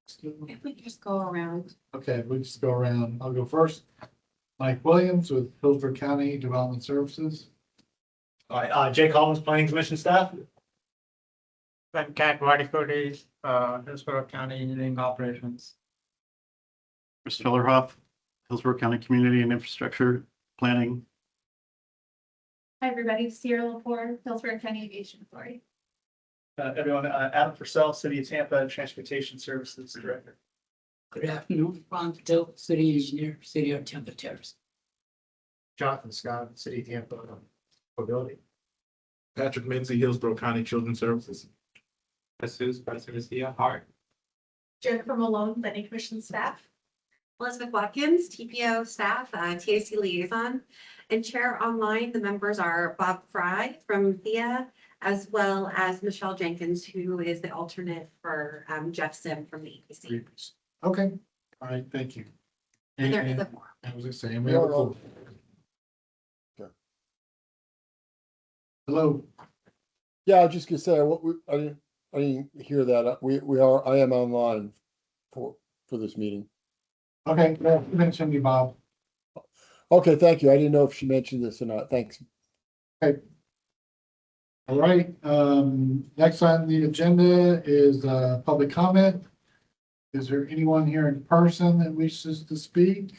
If we just go around. Okay, we just go around. I'll go first. Mike Williams with Hillsborough County Development Services. All right, Jake Collins, Planning Commission staff. Ben Cat Vadikoti, Hillsborough County Engineering Operations. Chris Fellerhoff, Hillsborough County Community and Infrastructure Planning. Hi, everybody. Sierra Lepore, Hillsborough County Aviation Authority. Everyone, Adam Purcell, City of Tampa Transportation Services Director. Good afternoon, Ron Patel, City Engineer, City of Tampa Terrace. Jonathan Scott, City of Tampa Mobility. Patrick Minzy, Hillsborough County Children's Services. Jesus Garcia Hart. Jennifer Malone, Planning Commission staff. Elizabeth Watkins, TPO staff, TAC liaison, and chair online. The members are Bob Fry from THEA, as well as Michelle Jenkins, who is the alternate for Jeff Sim from the EPC. Okay, all right, thank you. And there is a forum. I was gonna say, we have a full. Okay. Hello, Yeah, I was just gonna say, I didn't hear that. I am online for this meeting. okay, well, you mentioned me, Bob. Okay, thank you. I didn't know if she mentioned this or not. Thanks. All right, next on the agenda is public comment. Is there anyone here in person that wishes to speak?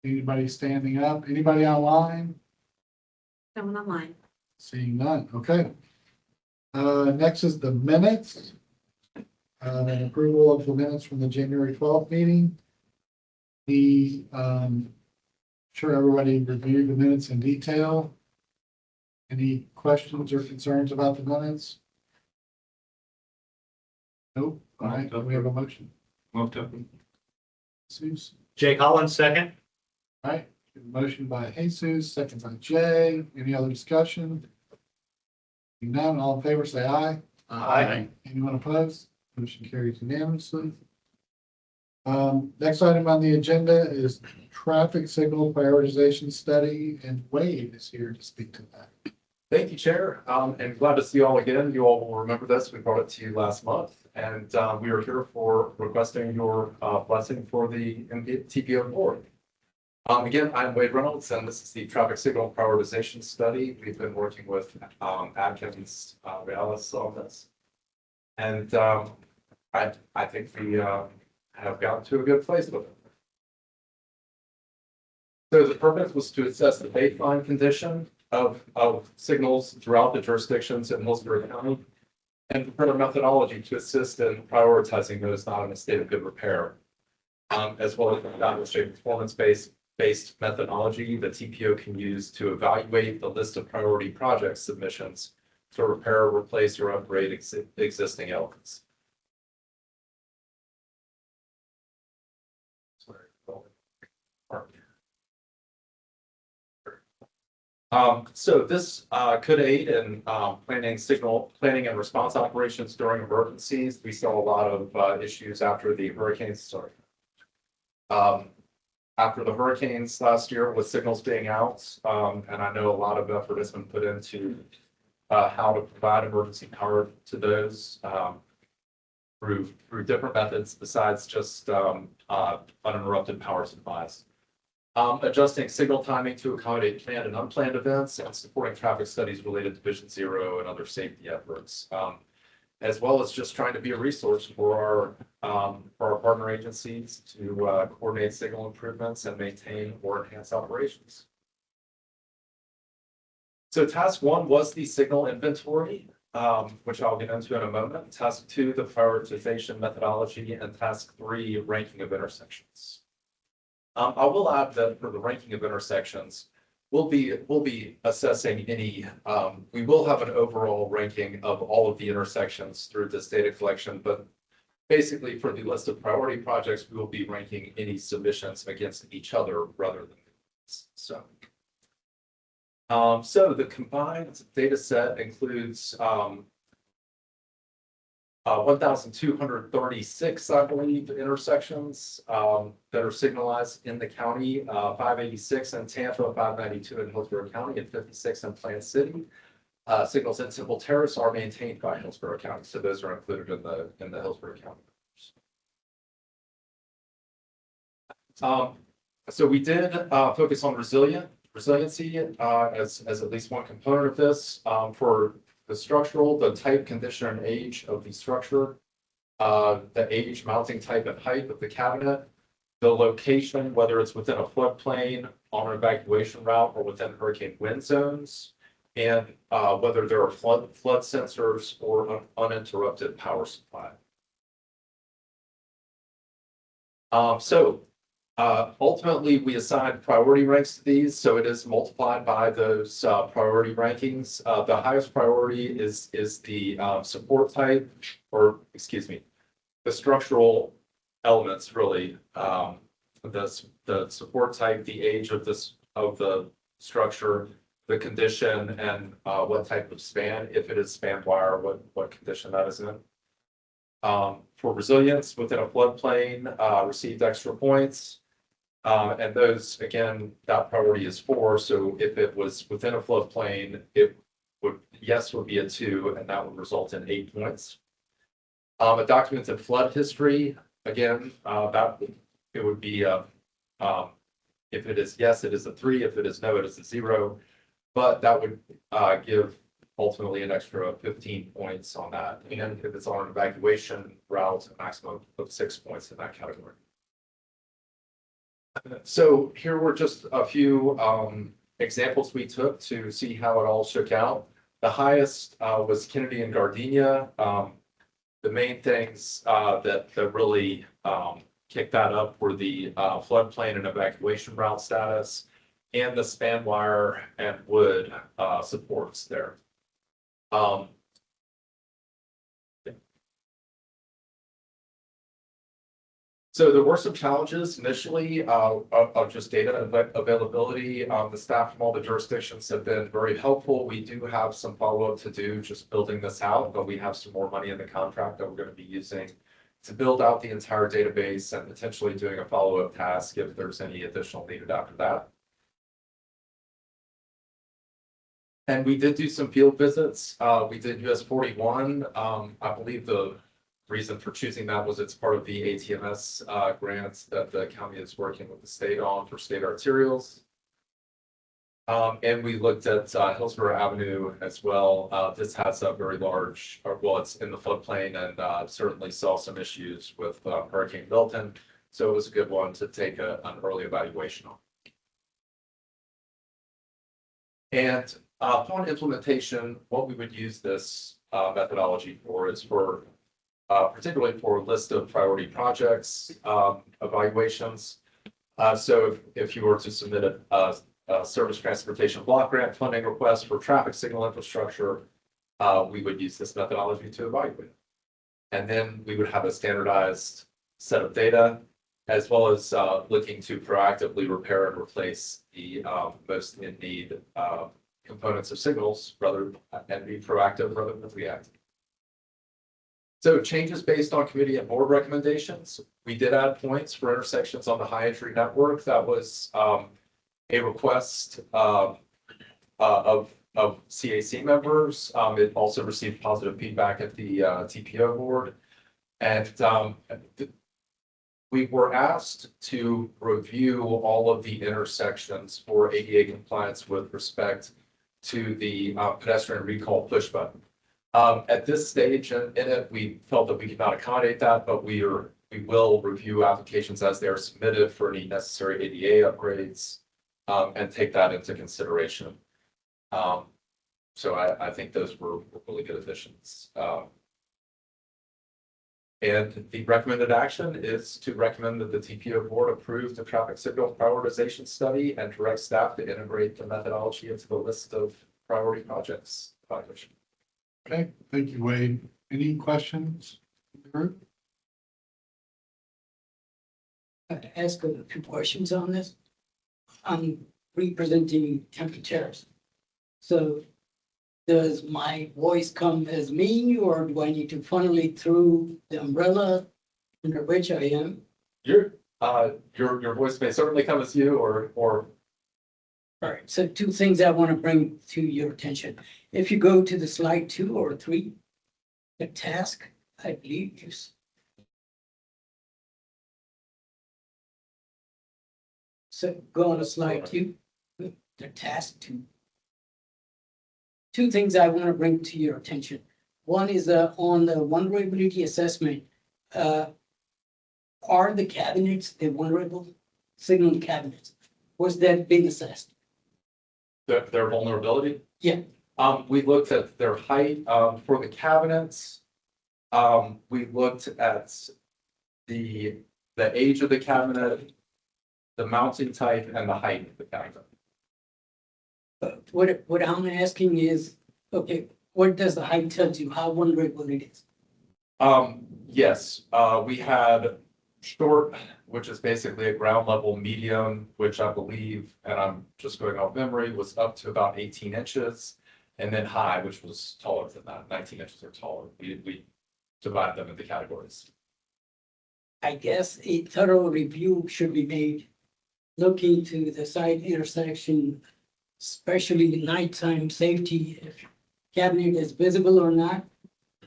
Anybody standing up? Anybody online? Someone online. Seeing none, okay. Next is the minutes. An approval of the minutes from the January 12th meeting. Sure everybody reviewed the minutes in detail. Any questions or concerns about the minutes? Nope, all right, we have a motion. Moved up. Jesus. Jake Collins, second. All right, motion by Jesus, second by Jay. Any other discussion? Seeing none, all in favor, say aye. Aye. Anyone opposed? Motion carries unanimously. Next item on the agenda is traffic signal prioritization study, and Wade is here to speak to that. Thank you, Chair, and glad to see you all again. You all will remember this. We brought it to you last month, and we are here for requesting your blessing for the TPO board. Again, I'm Wade Reynolds, and this is the traffic signal prioritization study. We've been working with Adkins Realis on this, and I think we have gotten to a good place with it. So the purpose was to assess the baseline condition of signals throughout the jurisdictions in Hillsborough County and prepare a methodology to assist in prioritizing those not in a state of good repair, as well as establish a performance-based methodology the TPO can use to evaluate the list of priority project submissions to repair, replace, or upgrade existing elements. So this could aid in planning and response operations during emergencies. We saw a lot of issues after the hurricanes. After the hurricanes last year with signals being out, and I know a lot of effort has been put into how to provide emergency power to those through different methods besides just uninterrupted power supplies. Adjusting signal timing to accommodate planned and unplanned events, and supporting traffic studies related to Vision Zero and other safety efforts, as well as just trying to be a resource for our partner agencies to coordinate signal improvements and maintain or enhance operations. So task 1 was the signal inventory, which I'll get into in a moment. Task 2, the prioritization methodology, and task 3, ranking of intersections. I will add that for the ranking of intersections, we'll be assessing any. We will have an overall ranking of all of the intersections through this data collection, but basically for the list of priority projects, we will be ranking any submissions against each other rather than so. So the combined data set includes 1,236, I believe, intersections that are signalized in the county, 586 in Tampa, 592 in Hillsborough County, and 56 in Plant City. signals in Temple Terrace are maintained by Hillsborough County, so those are included in the Hillsborough County. So we did focus on resiliency as at least one component of this. For the structural, the type, condition, and age of the structure, the age, mounting type, and height of the cabinet, the location, whether it's within a floodplain, on an evacuation route, or within hurricane wind zones, and whether there are flood sensors or uninterrupted power supply. Ultimately, we assign priority ranks to these, so it is multiplied by those priority rankings. The highest priority is the support type, or excuse me, the structural elements really. The support type, the age of the structure, the condition, and what type of span, if it is span wire, what condition that is in. For resilience within a floodplain, received extra points. And those, again, that priority is 4. So if it was within a floodplain, yes would be a 2, and that would result in 8 points. A documented flood history, again, it would be if it is yes, it is a 3. If it is no, it is a 0. But that would give ultimately an extra 15 points on that. And if it's on an evacuation route, a maximum of 6 points in that category. So here were just a few examples we took to see how it all shook out. The highest was Kennedy and Gardenia. The main things that really kicked that up were the floodplain and evacuation route status and the span wire and wood supports there. So there were some challenges initially of just data availability. The staff from all the jurisdictions have been very helpful. We do have some follow-up to do just building this out, but we have some more money in the contract that we're going to be using to build out the entire database and potentially doing a follow-up task if there's any additional needed after that. And we did do some field visits. We did US 41. I believe the reason for choosing that was it's part of the ATMS grants that the county is working with the state on for state arterials. And we looked at Hillsborough Avenue as well. This has a very large, well, it's in the floodplain and certainly saw some issues with Hurricane Milton. So it was a good one to take an early evaluation on. And upon implementation, what we would use this methodology for is for particularly for a list of priority projects evaluations. So if you were to submit a service transportation block grant funding request for traffic signal infrastructure, we would use this methodology to evaluate. And then we would have a standardized set of data, as well as looking to proactively repair and replace the most in need components of signals and be proactive rather than reactive. So changes based on committee and board recommendations. We did add points for intersections on the high entry network. That was a request of CAC members. It also received positive feedback at the TPO board. And we were asked to review all of the intersections for ADA compliance with respect to the pedestrian recall push button. At this stage in it, we felt that we could not accommodate that, but we will review applications as they are submitted for any necessary ADA upgrades and take that into consideration. So I think those were really good additions. And the recommended action is to recommend that the TPO board approve the traffic signal prioritization study and direct staff to integrate the methodology into the list of priority projects evaluation. Okay, thank you, Wade. Any questions from the group? I'd ask a few questions on this. I'm representing Temple Terrace. So does my voice come as me, or do I need to funnel it through the umbrella under which I am? Your voice may certainly come as you or All right, so 2 things I want to bring to your attention. If you go to the slide 2 or 3, the task, I believe is. So go on to slide 2, the task 2. Two things I want to bring to your attention. One is on the vulnerability assessment. Are the cabinets, the vulnerable signal cabinets, was that being assessed? Their vulnerability? Yeah. We looked at their height, for the cabinets. We looked at the age of the cabinet, the mounting type and the height of the cabinet. What I'm asking is, okay, what does the height tell you? How vulnerable it is? Yes, we had short, which is basically a ground level medium, which I believe, and I'm just going off memory, was up to about 18 inches. And then high, which was taller than that, 19 inches or taller. We divided them into categories. I guess a thorough review should be made, looking to the site intersection, especially nighttime safety, if cabinet is visible or not.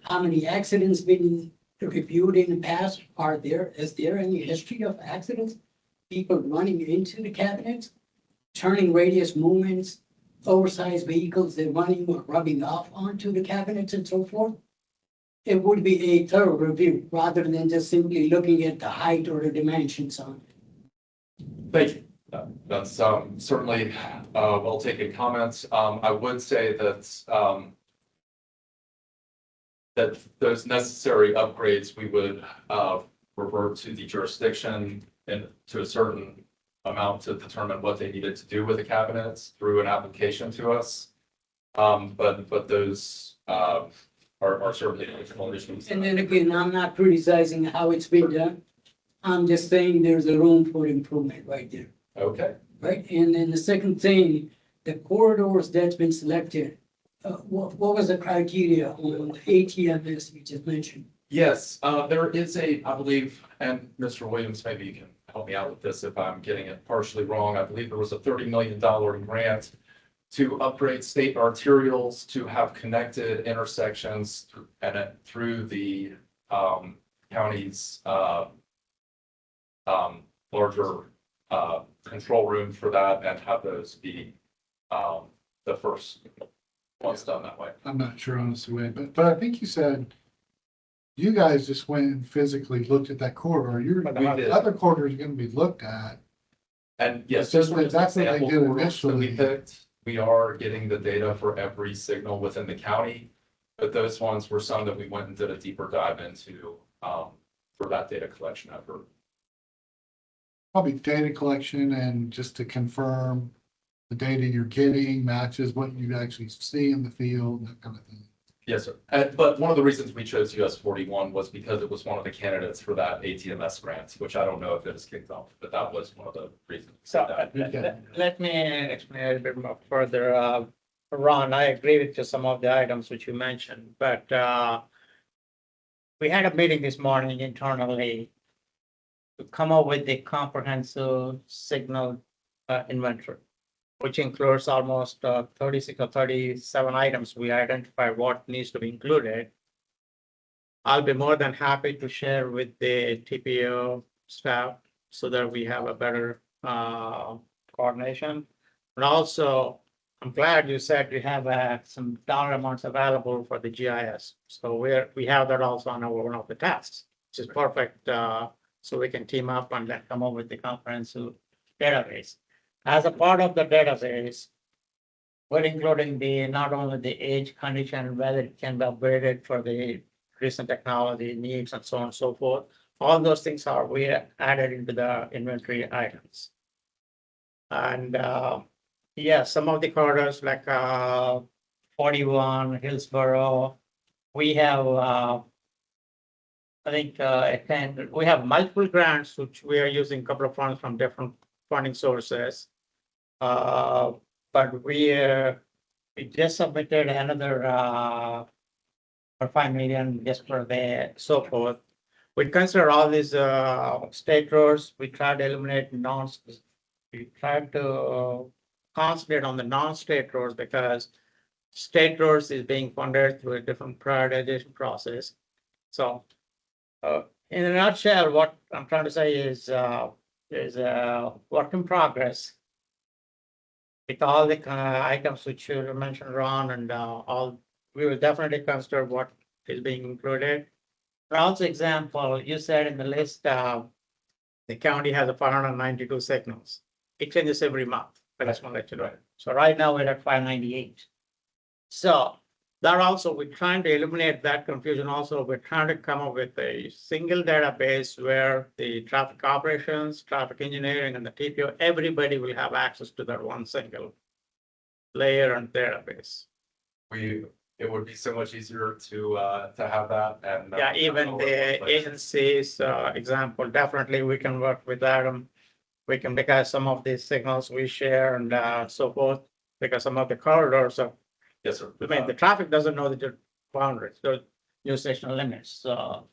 How many accidents been reviewed in the past? Is there any history of accidents? People running into the cabinets, turning radius movements, oversized vehicles, they're running or rubbing off onto the cabinets and so forth. It would be a thorough review rather than just simply looking at the height or the dimensions on it. Thank you. That's certainly well taken comments. I would say that that those necessary upgrades, we would revert to the jurisdiction and to a certain amount to determine what they needed to do with the cabinets through an application to us. But those are certainly additional issues. And then again, I'm not criticizing how it's been done. I'm just saying there's a room for improvement right there, Okay. right? And then the second thing, the corridors that's been selected, what was the criteria on the ATMS you just mentioned? Yes, there is I believe, and Mr. Williams, maybe you can help me out with this if I'm getting it partially wrong. I believe there was a $30 million grant to upgrade state arterials to have connected intersections through the county's larger control room for that and have those be the first ones done that way. I'm not sure honestly, but I think you said you guys just went and physically looked at that corridor. We did. Other corridors are gonna be looked at. And yes, That's just what they example did corridors that we initially. picked, we are getting the data for every signal within the county. But those ones were some that we went and did a deeper dive into for that data collection effort. Probably data collection and just to confirm the data you're getting matches what you actually see in the field, that kind of thing. Yes, sir. But one of the reasons we chose US 41 was because it was one of the candidates for that ATMS grant, which I don't know if it is kicked off, but that was one of the reasons. So let me explain a little bit more further. Ron, I agree with you some of the items which you mentioned, but we had a meeting this morning internally to come up with a comprehensive signal inventory, which includes almost 36 or 37 items. We identified what needs to be included. I'll be more than happy to share with the TPO staff so that we have a better coordination. And also, I'm glad you said we have some dollar amounts available for the GIS. So we have that also on one of the tasks, which is perfect. So we can team up and then come up with the comprehensive database. As a part of the database, we're including not only the age, condition, whether it can be upgraded for the recent technology needs and so on and so forth. All those things we added into the inventory items. And some of the corridors like 41, Hillsborough, we have we have multiple grants which we are using a couple of funds from different funding sources. But we just submitted another for 5 million just for the so forth. We consider all these state roads. We try to eliminate we try to concentrate on the non-state roads because state roads is being funded through a different prioritization process. So, in a nutshell, what I'm trying to say is work in progress. With all the items which you mentioned, Ron, and all, we will definitely consider what is being included. And also, example, you said in the list, the county has a 592 signals. It changes every month. I just want to let you know. So right now we're at 598. So that also, we're trying to eliminate that confusion. Also, we're trying to come up with a single database where the traffic operations, traffic engineering, and the TPO, everybody will have access to that one single layer and database. It would be so much easier to have that and. Yeah, even the agencies, example, definitely we can work with Adam. We can, because some of these signals we share and so forth, because some of the corridors are, Yes, sir. I mean, the traffic doesn't know the boundaries, the jurisdictional limits, so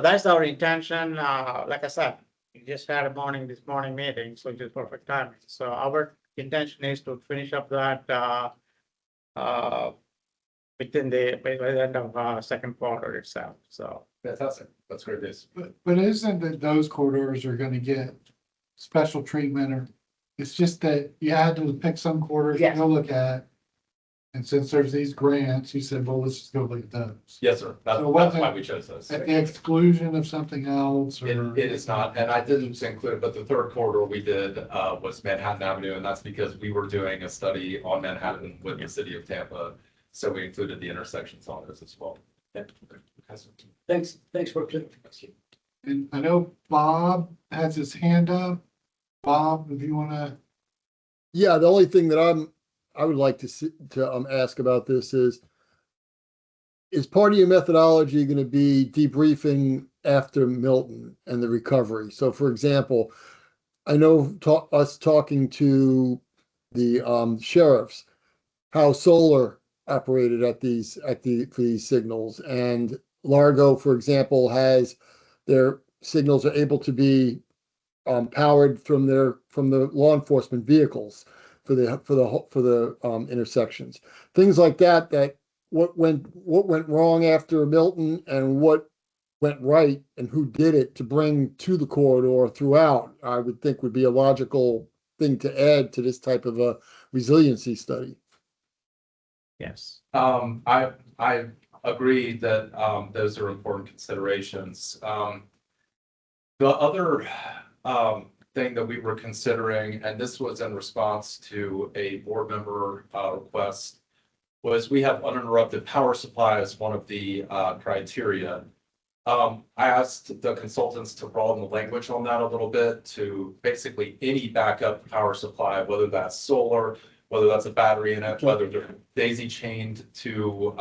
that's our intention. Like I said, we just had this morning meeting, so it's perfect timing. So our intention is to finish up that, by the end of second quarter itself, so. Fantastic. That's great news. But isn't that those corridors are gonna get special treatment, or it's just that you had to pick some corridors to Yes. go look at? And since there's these grants, you said, well, let's just go look at those. Yes, sir. That's So what's why it- we chose those. At the exclusion of something else, It or? is not, and I didn't include, but the third corridor we did was Manhattan Avenue, and that's because we were doing a study on Manhattan with the city of Tampa. So we included the intersections on those as well. Thanks for clarifying. And I know Bob has his hand up. Bob, if you wanna, Yeah, the only thing that I would like to see, to ask about this is part of your methodology going to be debriefing after Milton and the recovery? So for example, I know us talking to the sheriffs, how solar operated at for these signals, and Largo, for example, has their signals are able to be powered from the law enforcement vehicles for the intersections, things like that. That what went wrong after Milton and what went right and who did it to bring to the corridor throughout, I would think would be a logical thing to add to this type of a resiliency study. Yes. I agree that those are important considerations. The other thing that we were considering, and this was in response to a board member request, was we have uninterrupted power supply as one of the criteria. I asked the consultants to broaden the language on that a little bit to basically any backup power supply, whether that's solar, whether that's a battery in it, whether they're daisy chained to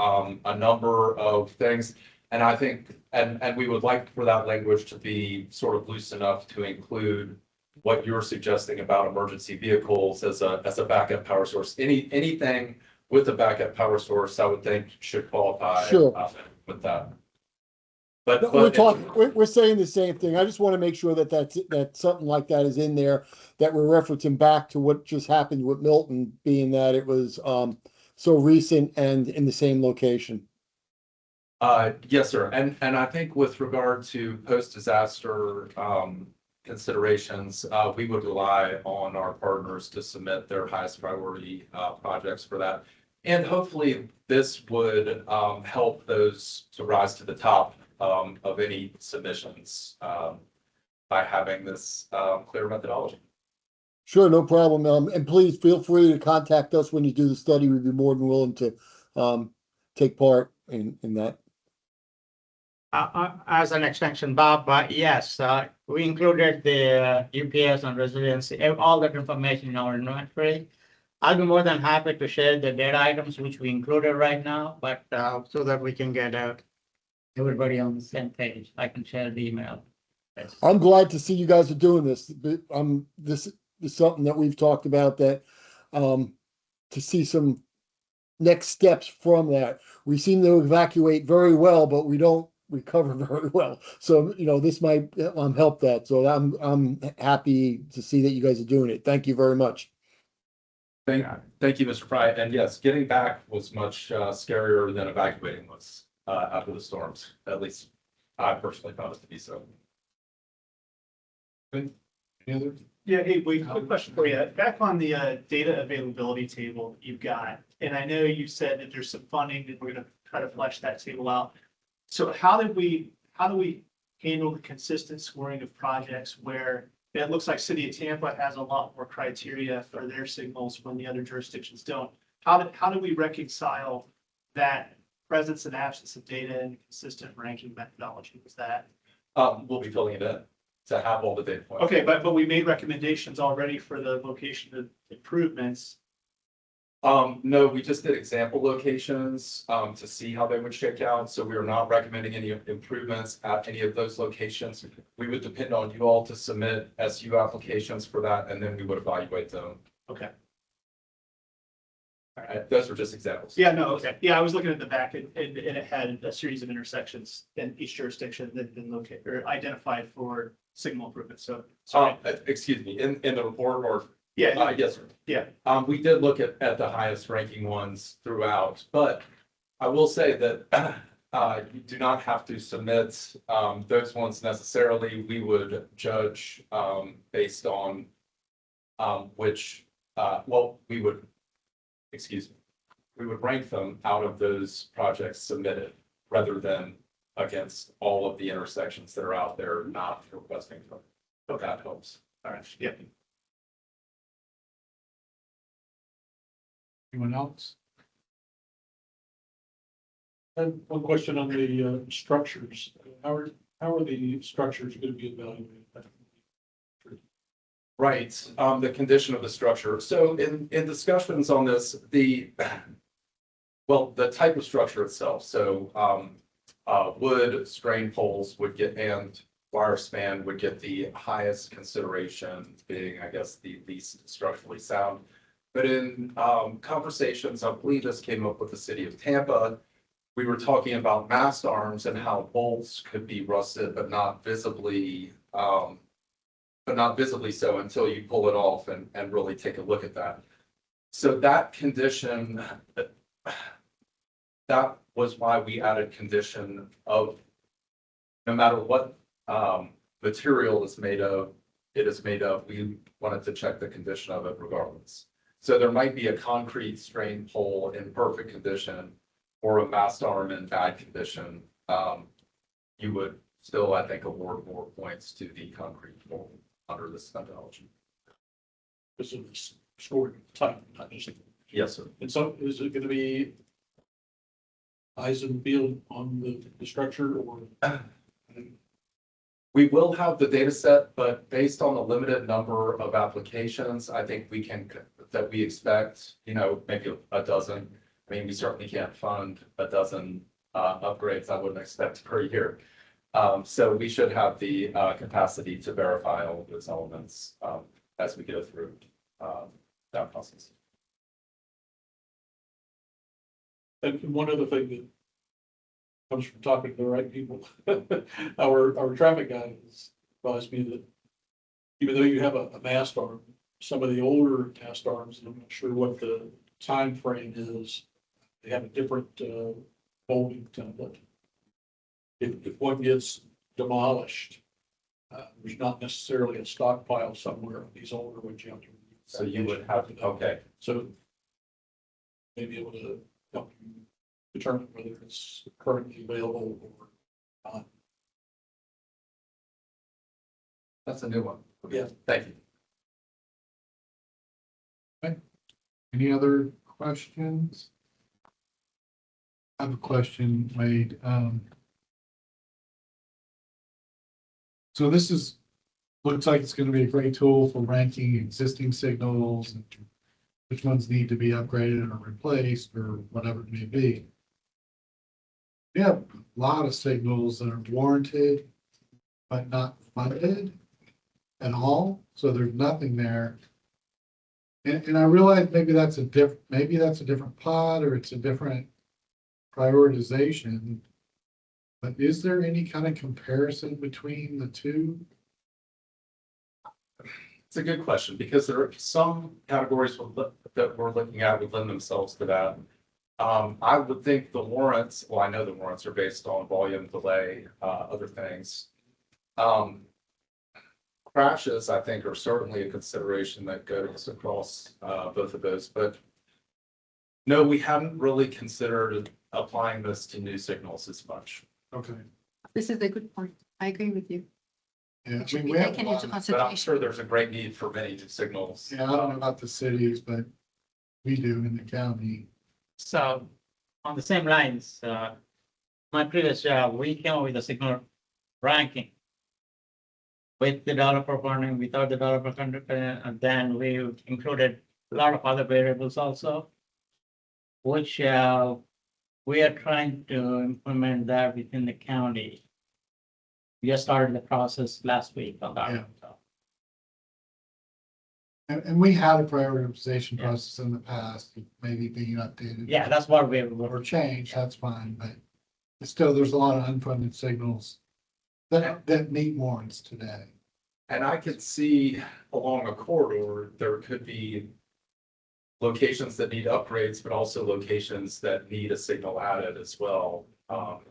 a number of things. And I think, and we would like for that language to be sort of loose enough to include what you're suggesting about emergency vehicles as a backup power source. Anything with a backup power source, I would think should qualify with that. But We're saying the same thing. I just want to make sure that something like that is in there, that we're referencing back to what just happened with Milton, being that it was so recent and in the same location. Yes, sir. And I think with regard to post-disaster considerations, we would rely on our partners to submit their highest priority projects for that. And hopefully this would help those to rise to the top of any submissions by having this clear methodology. Sure, no problem. And please feel free to contact us when you do the study. We'd be more than willing to take part in that. As an extension, Bob, yes, we included the UPS and resiliency, all that information in our inventory. I'll be more than happy to share the data items which we included right now, but so that we can get everybody on the same page. I can share the email. Yes. I'm glad to see you guys are doing this. But this is something that we've talked about, that to see some next steps from that. We seem to evacuate very well, but we don't recover very well. So, this might help that. So I'm happy to see that you guys are doing it. Thank you very much. Thank you, Mr. Fry. And yes, getting back was much scarier than evacuating was after the storms. At least I personally found it to be so. Any other? Yeah, hey, wait, quick question for you. Back on the data availability table you've got, and I know you said that there's some funding that we're gonna try to flesh that table out. So how do we handle the consistent scoring of projects where it looks like City of Tampa has a lot more criteria for their signals when the other jurisdictions don't? How do we reconcile that presence and absence of data and consistent ranking methodology? Was that? We'll be filling it in to have all the data points. Okay, but we made recommendations already for the location of improvements. No, we just did example locations, to see how they would shake out. So we are not recommending any improvements at any of those locations. We would depend on you all to submit SU applications for that, and then we would evaluate them. Okay. All right, those are just examples. Yeah, no, okay. Yeah, I was looking at the back and it had a series of intersections in each jurisdiction that had been located or identified for signal improvements. So, sorry. Excuse me, in the report or? Yeah, Yes, sir. yeah. We did look at the highest ranking ones throughout, but I will say that you do not have to submit those ones necessarily. We would judge based on which, well, we would rank them out of those projects submitted rather than against all of the intersections that are out there not requesting from. So that helps. All right, yeah. Anyone else? I have one question on the structures. How are the structures going to be evaluated? Right, the condition of the structure. So in discussions on this, the type of structure itself. So wood strain poles would get, and wire span would get the highest consideration, being, I guess, the least structurally sound. But in conversations, I believe this came up with the city of Tampa. We were talking about mast arms and how bolts could be rusted, but not visibly so until you pull it off and really take a look at that. So that condition, that was why we added condition of no matter what material is made of, we wanted to check the condition of it regardless. So there might be a concrete strain pole in perfect condition or a mast arm in bad condition. You would still, I think, award more points to the concrete pole under this methodology. This is scoring type, not just. Yes, sir. And so is it going to be eyes and field on the structure or? We will have the data set, but based on the limited number of applications, I think we expect, maybe a dozen. I mean, we certainly can't fund a dozen upgrades I wouldn't expect per year. So we should have the capacity to verify all of those elements as we go through that process. And one other thing that comes from talking to the right people, our traffic guy has advised me that even though you have a mast arm, some of the older mast arms, and I'm not sure what the time frame is, they have a different folding template. If one gets demolished, there's not necessarily a stockpile somewhere of these older ones you have to. So you would have, okay. So maybe able to help you determine whether it's currently available or not. That's a new one. Yeah. Thank you. Any other questions? I have a question, Wade. So this looks like it's going to be a great tool for ranking existing signals and which ones need to be upgraded or replaced or whatever it may be. We have a lot of signals that are warranted, but not funded at all. So there's nothing there. And I realize maybe that's a different pod or it's a different prioritization. But is there any kind of comparison between the two? It's a good question because there are some categories that we're looking at would lend themselves to that. I would think the warrants, well, I know the warrants are based on volume delay, other things. Crashes, I think, are certainly a consideration that goes across both of those, but no, we haven't really considered applying this to new signals as much. Okay. This is a good point. I agree with you. Yeah, I It should mean, be we have a taken lot into of, But I'm sure consideration. there's a great need for many new signals. yeah, I don't know about the cities, but we do in the county. So on the same lines, my previous job, we came up with a signal ranking with the developer funding, without the developer funding, and then we included a lot of other variables also, which we are trying to implement that within the county. We just started the process last week on that. Yeah. So, And we had a prioritization Yeah. process in the past, maybe being updated. yeah, that's what we Or were. changed, that's fine, but still, there's a lot of unfunded signals that meet warrants today. And I could see along a corridor, there could be locations that need upgrades, but also locations that need a signal added as well,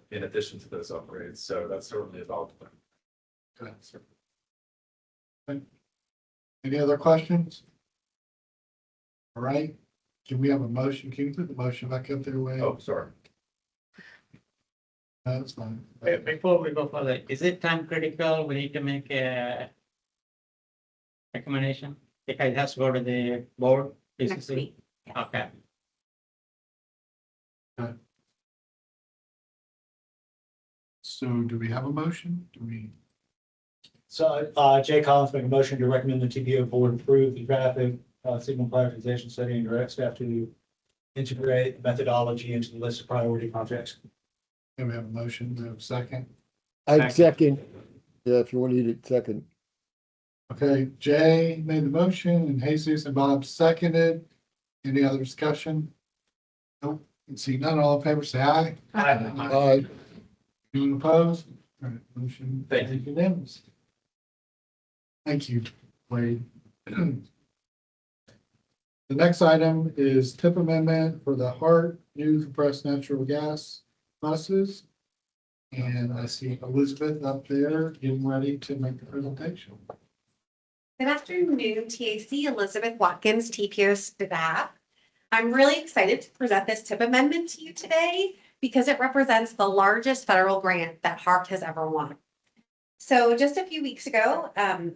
in addition to those upgrades. So that's certainly a valid point. Okay. Any other questions? All right, can we have a motion? Can you put the motion back up there, Wade? Oh, sorry. That's fine. Before we go further, is it time critical? We need to make a recommendation? Because it has to go to the board. Next PCC? week. Okay. So do we have a motion? Do we? So, Jay Collins make a motion to recommend the TPO board approve the traffic signal prioritization study and direct staff to integrate methodology into the list of priority projects. Do we have a motion? Do we have a second? I'd second. Yeah, if you want to eat it, second. Okay, Jay made the motion and Jesus and Bob seconded. Any other discussion? Nope. Can see none. All in favor, say aye. Aye. Anyone opposed? All right, motion. Thank you. Unanimous. Thank you, Wade. The next item is tip amendment for the Hart new compressed natural gas buses. And I see Elizabeth up there getting ready to make the presentation. Good afternoon, TAC, Elizabeth Watkins, TPO staff. I'm really excited to present this tip amendment to you today because it represents the largest federal grant that HART has ever won. So just a few weeks ago,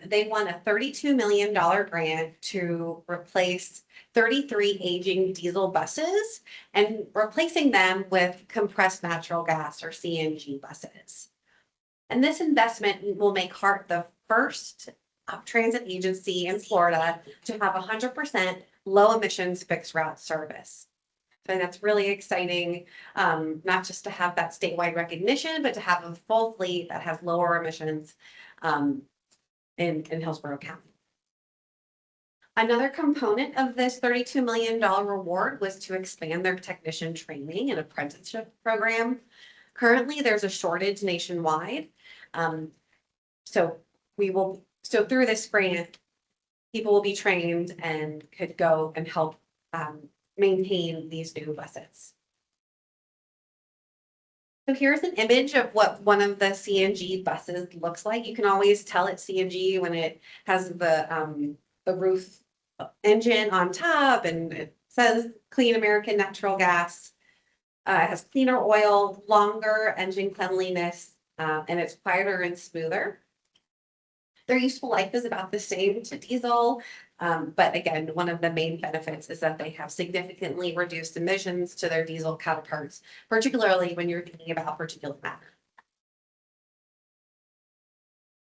they won a $32 million grant to replace 33 aging diesel buses and replacing them with compressed natural gas or CNG buses. And this investment will make HART the first transit agency in Florida to have 100% low emissions fixed route service. And that's really exciting, not just to have that statewide recognition, but to have a full fleet that has lower emissions in Hillsborough County. Another component of this $32 million reward was to expand their technician training and apprenticeship program. Currently, there's a shortage nationwide. So through this grant, people will be trained and could go and help maintain these new buses. So here's an image of what one of the CNG buses looks like. You can always tell it's CNG when it has the roof engine on top and it says Clean American Natural Gas. It has cleaner oil, longer engine cleanliness, and it's quieter and smoother. Their useful life is about the same to diesel, but again, one of the main benefits is that they have significantly reduced emissions to their diesel counterparts, particularly when you're thinking about particulate matter.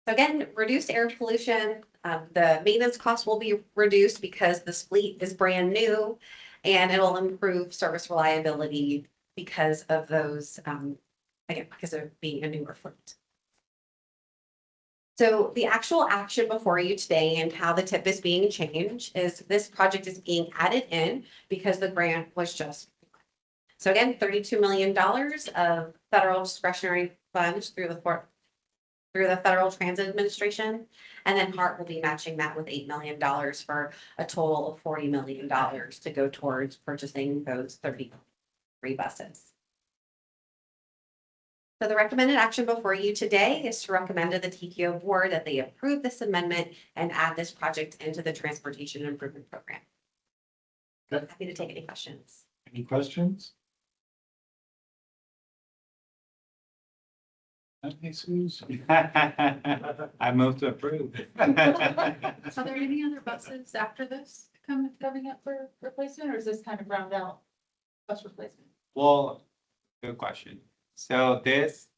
So again, reduced air pollution, the maintenance costs will be reduced because this fleet is brand new, and it'll improve service reliability because of those, again, because of being a newer fleet. So the actual action before you today and how the tip is being changed is this project is being added in because the grant was just. So again, $32 million of federal discretionary funds through the through the Federal Transit Administration. And then HART will be matching that with $8 million for a total of $40 million to go towards purchasing those 33 buses. So the recommended action before you today is to recommend to the TPO board that they approve this amendment and add this project into the Transportation Improvement Program. Okay. Happy to take any questions. Any questions? Jesus. I move to approve. Are there any other buses after this coming up for replacement, or is this kind of round out bus replacement? Well, good question. So this,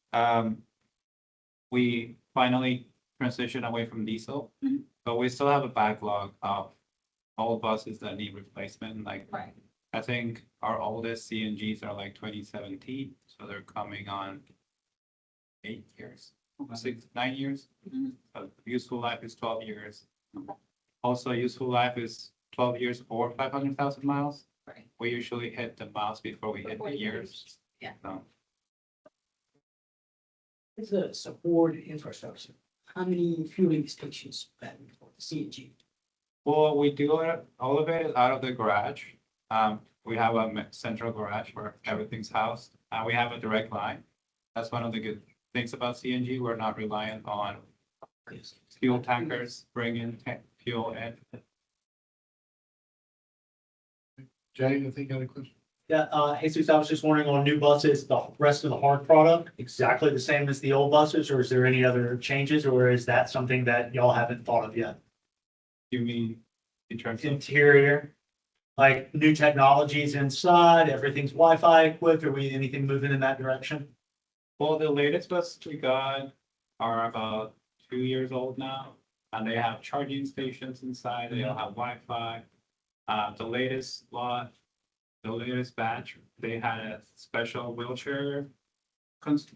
we finally transitioned away from diesel, Mhm. but we still have a backlog of old buses that need replacement. Like, Right. I think our oldest CNGs are like 2017, so they're coming on 8 years, 9 years. Mhm. Useful life is 12 years. Also, useful life is 12 years or 500,000 miles. Right. We usually hit the miles before we hit Before the you hit years. yeah. So, It's a support infrastructure. How many fueling stations back for the CNG? well, we do it, all of it is out of the garage. We have a central garage where everything's housed. We have a direct line. That's one of the good things about CNG. We're not reliant on fuel tankers bringing fuel in. Jay, I think you had a question? Yeah, Jesus, I was just wondering on new buses, the rest of the hard product, exactly the same as the old buses, or is there any other changes, or is that something that y'all haven't thought of yet? You mean in terms of, Interior, like new technologies inside, everything's Wi-Fi equipped, are we anything moving in that direction? well, the latest buses we got are about 2 years old now. And they have charging stations inside. They all have Wi-Fi. The latest lot, the latest batch, they had a special wheelchair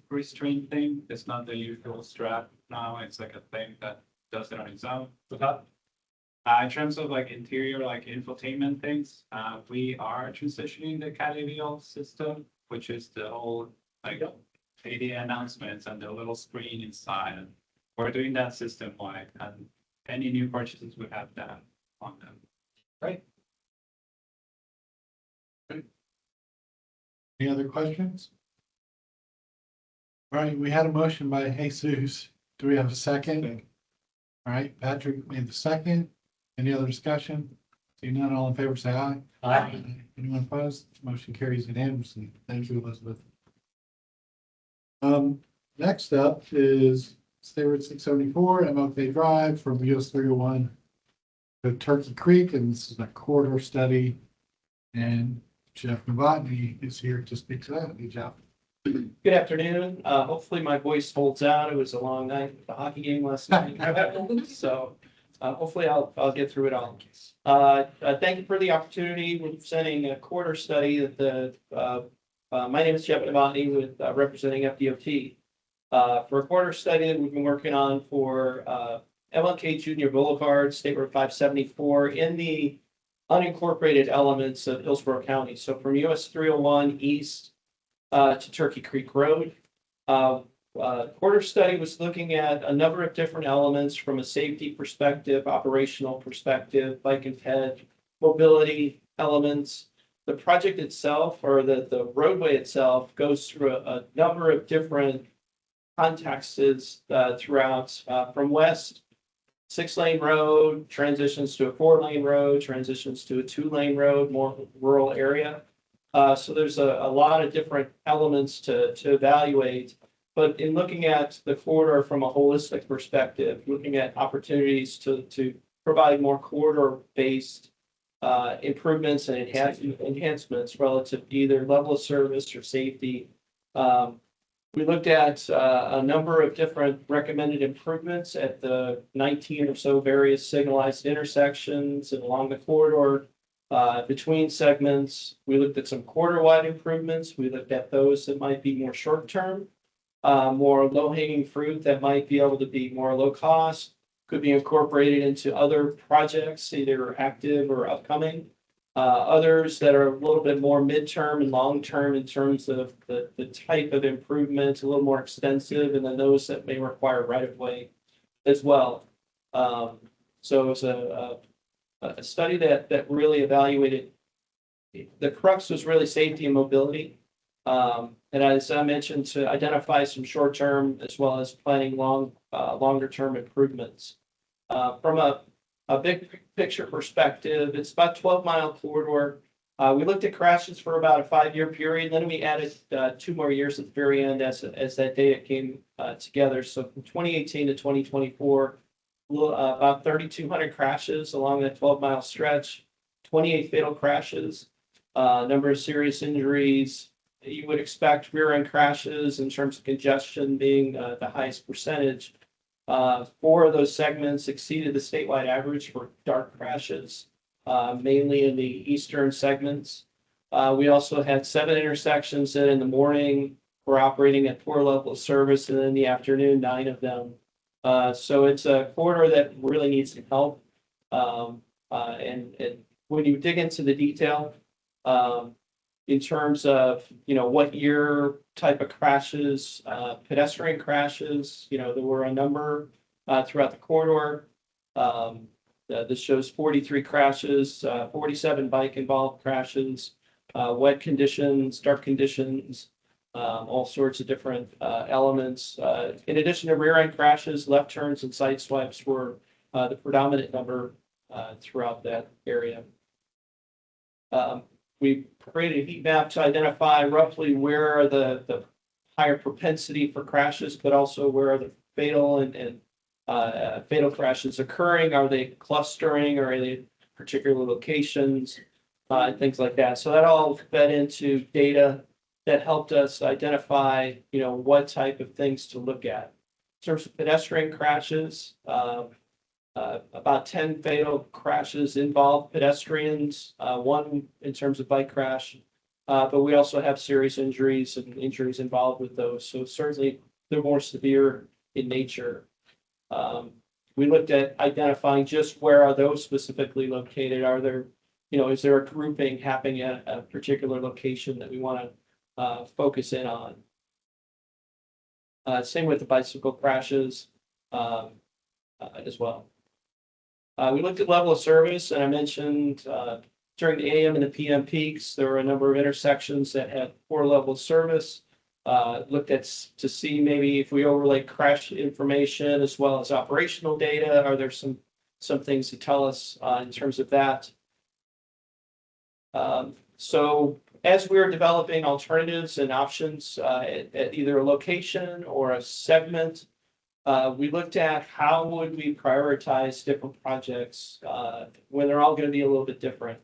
restraint thing. It's not the usual strap now. It's like a thing that does it on its own. Okay. In terms of like interior, like infotainment things, we are transitioning the CAD system, which is the old like ADA announcements and the little screen inside. And we're doing that system wide, and any new purchases would have that on them. Any other questions? All right, we had a motion by Jesus. Do we have a second? All right, Patrick made the second. Any other discussion? Seeing none, all in favor, say aye. Aye. Anyone opposed? Motion carries unanimously. Thank you, Elizabeth. Next up is State Road 674, MLK Drive from US 301 to Turkey Creek, and this is a corridor study. And Jeff Novotny is here to speak to that. Hey, Jeff. Good afternoon. Hopefully my voice holds out. It was a long night with the hockey game last night. So hopefully I'll get through it all. Thank you for the opportunity. We're presenting a quarter study that my name is Jeff Novotny with representing FDOT. For a quarter study that we've been working on for MLK Junior Boulevard, State Road 574 in the unincorporated elements of Hillsborough County. So from US 301 east to Turkey Creek Road. Quarter study was looking at a number of different elements from a safety perspective, operational perspective, bike and ped, mobility elements. The project itself, or the roadway itself, goes through a number of different contexts throughout, from west, 6-lane road, transitions to a 4-lane road, transitions to a 2-lane road, more rural area. So there's a lot of different elements to evaluate. But in looking at the corridor from a holistic perspective, looking at opportunities to provide more corridor-based improvements and enhancements relative to either level of service or safety. We looked at a number of different recommended improvements at the 19 or so various signalized intersections and along the corridor. Between segments, we looked at some quarter-wide improvements. We looked at those that might be more short-term, more low-hanging fruit that might be able to be more low-cost, could be incorporated into other projects, either active or upcoming. Others that are a little bit more midterm and long-term in terms of the type of improvements, a little more extensive, and then those that may require right-of-way as well. So it's a study that really evaluated, the crux was really safety and mobility. And as I mentioned, to identify some short-term as well as planning longer-term improvements. From a big picture perspective, it's about 12-mile corridor. We looked at crashes for about a 5-year period, then we added 2 more years at the very end as that data came together. So from 2018 to 2024, about 3,200 crashes along that 12-mile stretch, 28 fatal crashes, number of serious injuries. You would expect rear end crashes in terms of congestion being the highest percentage. 4 of those segments exceeded the statewide average for dark crashes, mainly in the eastern segments. We also had 7 intersections that in the morning were operating at poor level of service, and in the afternoon, 9 of them. So it's a corridor that really needs some help. And when you dig into the detail, in terms of, what year type of crashes, pedestrian crashes, there were a number throughout the corridor. This shows 43 crashes, 47 bike involved crashes, wet conditions, dark conditions, all sorts of different elements. In addition to rear end crashes, left turns and side swipes were the predominant number throughout that area. We created a heat map to identify roughly where are the higher propensity for crashes, but also where are the fatal and fatal crashes occurring? Are they clustering, or are they particular locations, and things like that? So that all fed into data that helped us identify, what type of things to look at. In terms of pedestrian crashes, about 10 fatal crashes involve pedestrians, 1 in terms of bike crash, but we also have serious injuries and injuries involved with those. So certainly they're more severe in nature. We looked at identifying just where are those specifically located. Are there, is there a grouping happening at a particular location that we want to focus in on? Same with the bicycle crashes as well. We looked at level of service, and I mentioned during the AM and the PM peaks, there were a number of intersections that had poor level of service. Looked at to see maybe if we overlay crash information as well as operational data, are there some things to tell us in terms of that? So as we were developing alternatives and options at either a location or a segment, we looked at how would we prioritize different projects when they're all going to be a little bit different.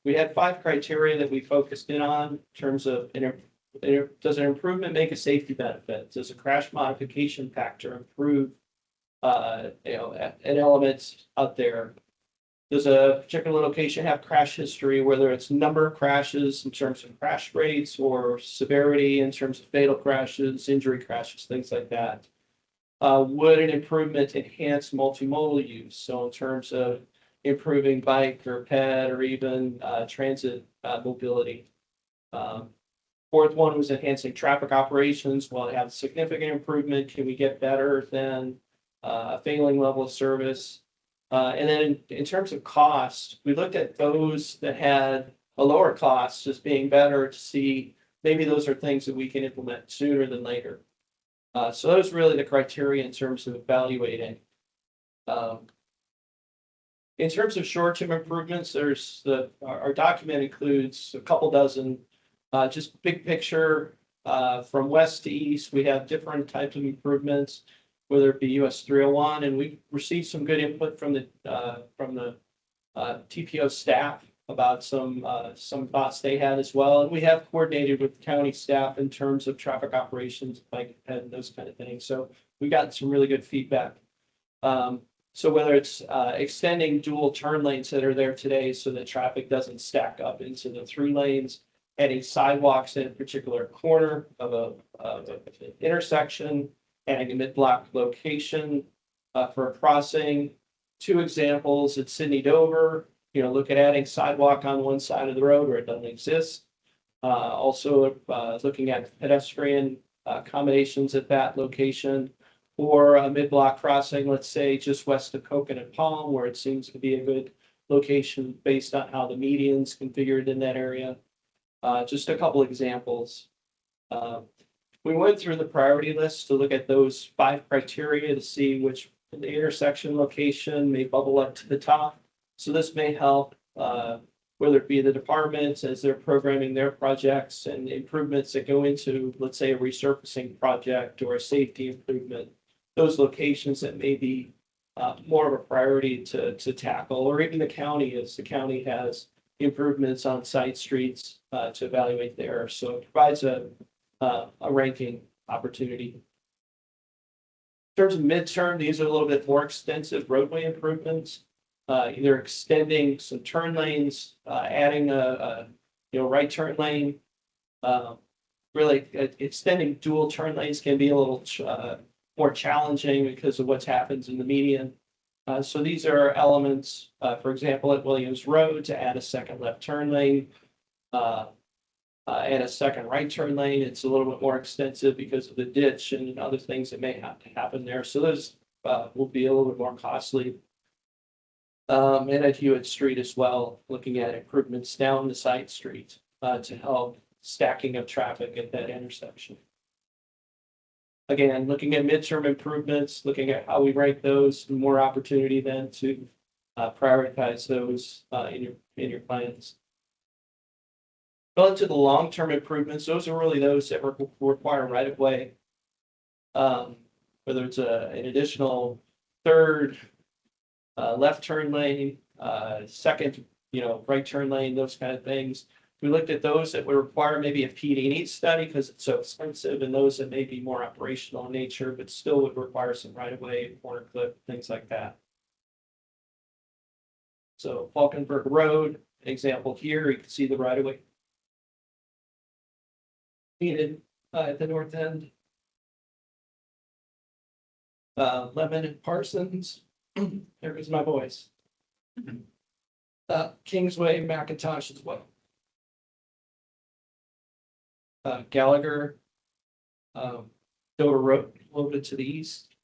We had 5 criteria that we focused in on in terms of, does an improvement make a safety benefit? Does a crash modification factor improve, an element out there? Does a particular location have crash history, whether it's number of crashes in terms of crash rates or severity in terms of fatal crashes, injury crashes, things like that? Would an improvement enhance multimodal use? So in terms of improving bike or ped or even transit mobility. 4th one was enhancing traffic operations. Will it have significant improvement? Can we get better than a failing level of service? And then in terms of cost, we looked at those that had a lower cost as being better to see maybe those are things that we can implement sooner than later. So those are really the criteria in terms of evaluating. In terms of short-term improvements, our document includes a couple dozen, just big picture, from west to east. We have different types of improvements, whether it be US 301, and we received some good input from the TPO staff about some thoughts they had as well. And we have coordinated with county staff in terms of traffic operations, bike and those kind of things. So we got some really good feedback. So whether it's extending dual turn lanes that are there today so that traffic doesn't stack up into the through lanes, adding sidewalks in a particular corner of an intersection, adding a mid-block location for a crossing. 2 examples at Sydney Dover. look at adding sidewalk on one side of the road where it doesn't exist. Also, looking at pedestrian accommodations at that location, or a mid-block crossing, let's say just west of Coconut Palm, where it seems to be a good location based on how the median's configured in that area. Just a couple examples. We went through the priority list to look at those 5 criteria to see which the intersection location may bubble up to the top. So this may help, whether it be the departments as they're programming their projects and improvements that go into, let's say, a resurfacing project or a safety improvement. Those locations that may be more of a priority to tackle, or even the county, as the county has improvements on side streets to evaluate there. So it provides a ranking opportunity. In terms of midterm, these are a little bit more extensive roadway improvements, either extending some turn lanes, adding a right turn lane. Really, extending dual turn lanes can be a little more challenging because of what happens in the median. So these are elements, for example, at Williams Road to add a second left turn lane, add a second right turn lane. It's a little bit more extensive because of the ditch and other things that may have to happen there. So those will be a little bit more costly. And at Hewitt Street as well, looking at improvements down the side street to help stacking of traffic at that intersection. Again, looking at midterm improvements, looking at how we rank those, and more opportunity then to prioritize those in your plans. Going to the long-term improvements, those are really those that require right of way. Whether it's an additional third left turn lane, second, right turn lane, those kind of things. We looked at those that would require maybe a PD&E study because it's so expensive, and those that may be more operational in nature, but still would require some right of way, corner clip, things like that. So Falkenberg Road, example here, you can see the right of way needed at the north end. Lemon and Parsons, there goes my voice. Kingsway, McIntosh as well. Gallagher, Dover Road, a little bit to the east.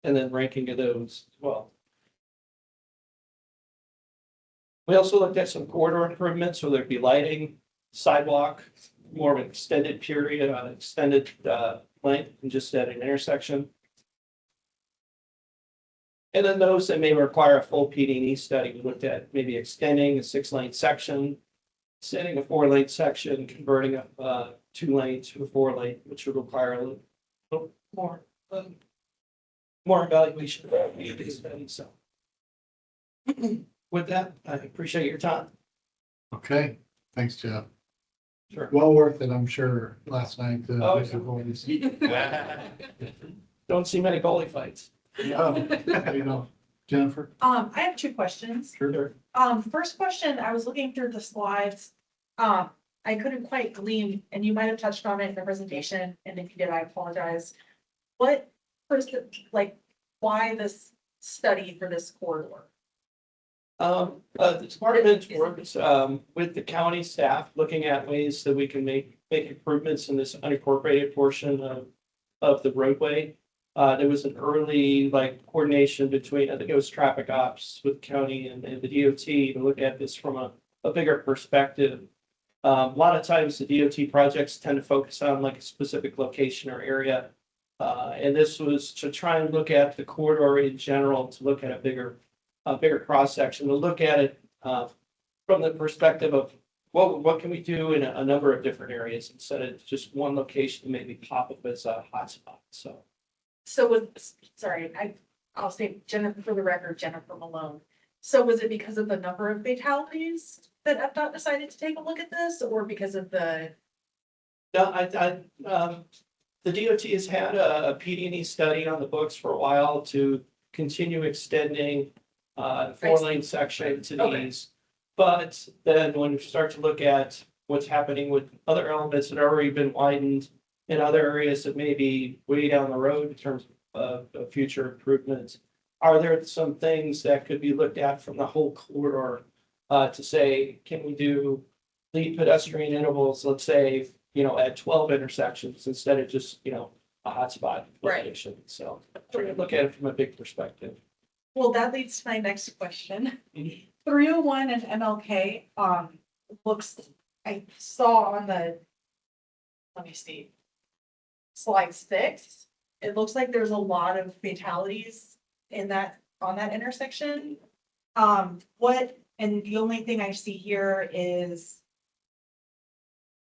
And then ranking of those as well. We also looked at some corridor improvements, whether it be lighting, sidewalk, more of an extended period, extended length, and just at an intersection. And then those that may require a full PD&E study, we looked at maybe extending a 6-lane section, extending a 4-lane section, converting a 2-lane to a 4-lane, which would require a little more evaluation of the PD&E study. So with that, I appreciate your time. Okay, thanks, Jeff. Sure. Well worth it, I'm sure, last night. Oh, don't see many goalie fights. Jennifer? I have 2 questions. Sure. First question, I was looking through the slides. I couldn't quite glean, and you might have touched on it in the presentation, and if you did, I apologize. What first, why this study for this corridor? The department works with the county staff, looking at ways that we can make improvements in this unincorporated portion of the roadway. There was an early coordination between, I think it was traffic ops with the county and the DOT to look at this from a bigger perspective. A lot of times the DOT projects tend to focus on a specific location or area. And this was to try and look at the corridor in general, to look at a bigger cross section, to look at it from the perspective of what can we do in a number of different areas instead of just one location to maybe pop up as a hotspot. I'll say Jennifer, for the record, Jennifer Malone. So was it because of the number of fatalities that FDOT decided to take a look at this, or because of the? No, the DOT has had a PD&E study on the books for a while to continue extending 4-lane section to the east. But then when you start to look at what's happening with other elements that have already been widened in other areas that may be way down the road in terms of future improvements, are there some things that could be looked at from the whole corridor? To say, can we do lead pedestrian intervals, let's say, at 12 intersections instead of just, a hotspot Right. location? So trying to look at it from a big perspective. Well, that leads to my next question. 301 and MLK, looks, I saw on let me see. Slide 6, it looks like there's a lot of fatalities on that intersection. And the only thing I see here is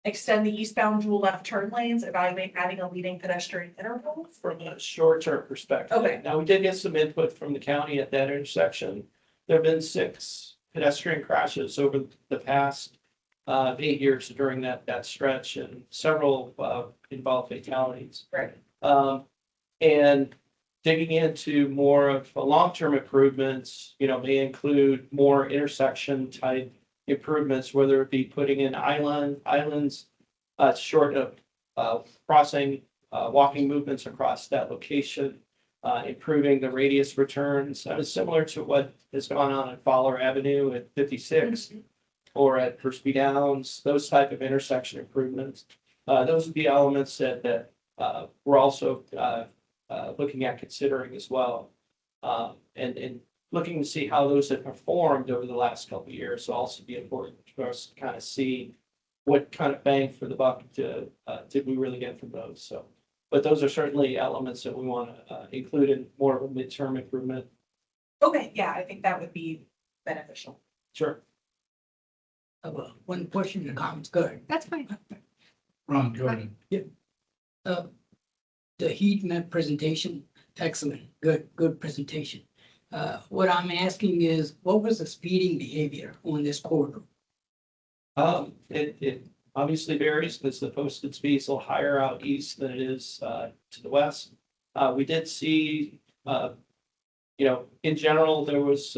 extend the eastbound dual left turn lanes, evaluate adding a leading pedestrian interval. From a short-term perspective. Okay. Now, we did get some input from the county at that intersection. There have been 6 pedestrian crashes over the past 8 years during that stretch, and several involved fatalities. Right. And digging into more of a long-term improvements, may include more intersection type improvements, whether it be putting in islands, short of crossing, walking movements across that location, improving the radius returns. That is similar to what has gone on at Fowler Avenue at 56 or at Crispy Downs, those type of intersection improvements. Those would be elements that we're also looking at considering as well. And looking to see how those have performed over the last couple of years will also be important for us to kind of see what kind of bang for the buck did we really get from those. So, but those are certainly elements that we want to include in more of a midterm improvement. Okay, yeah, I think that would be beneficial. Sure. One question and comments, go ahead. That's fine. Ron, go ahead. The heat map presentation, excellent, good presentation. What I'm asking is, what was the speeding behavior on this corridor? It obviously varies because the posted speed is a little higher out east than it is to the west. We did see, in general, there was,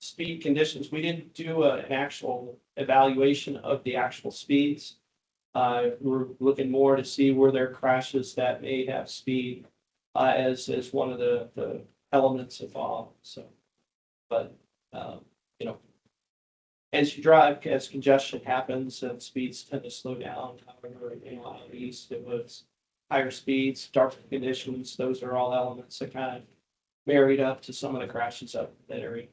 speed conditions. We didn't do an actual evaluation of the actual speeds. We're looking more to see were there crashes that may have speed as one of the elements involved. So, but as you drive, as congestion happens, and speeds tend to slow down. However, out east it was higher speeds, darker conditions. Those are all elements that kind of married up to some of the crashes up in that area.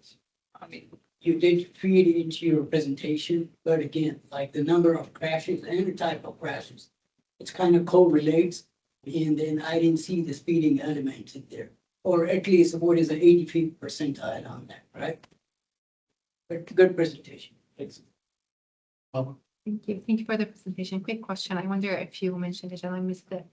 I mean, you did feed it into your presentation, but again, like the number of crashes and the type of crashes, it's kind of correlates. And then I didn't see the speeding element in there, or at least what is the 85th percentile on that, right? But good presentation. Thanks. Thank you. Thank you for the presentation. Quick question. I wonder if you mentioned it and I missed it.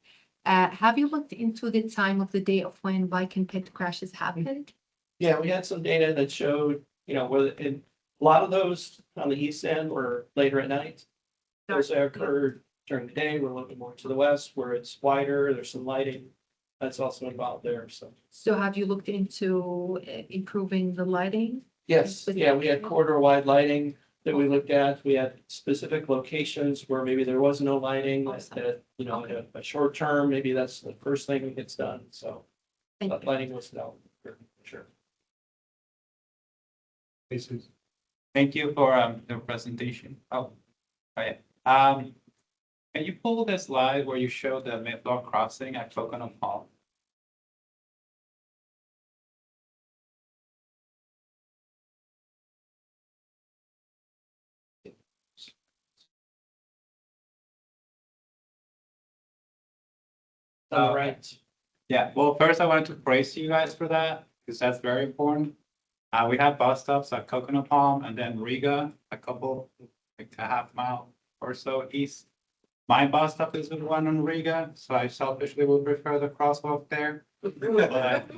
Have you looked into the time of the day of when bike and pit crashes happened? Yeah, we had some data that showed, whether a lot of those on the east end were later at night. Those that occurred during the day, we're looking more to the west where it's wider, there's some lighting. That's also involved there, so. So have you looked into improving the lighting? Yes, yeah, we had corridor-wide lighting that we looked at. We had specific locations where maybe there was no lighting Awesome. that, at a short term, maybe that's the first thing that gets done, so. Thank But you. lighting was done, for sure. Jesus. Thank you for the presentation. Oh, right. Can you pull the slide where you show the mid-block crossing at Coconut Palm? All right. Yeah, well, first I wanted to praise you guys for that, because that's very important. We have bus stops at Coconut Palm and then Riga, a couple, like a half mile or so east. My bus stop is the one on Riga, so I selfishly would prefer the crosswalk there. But,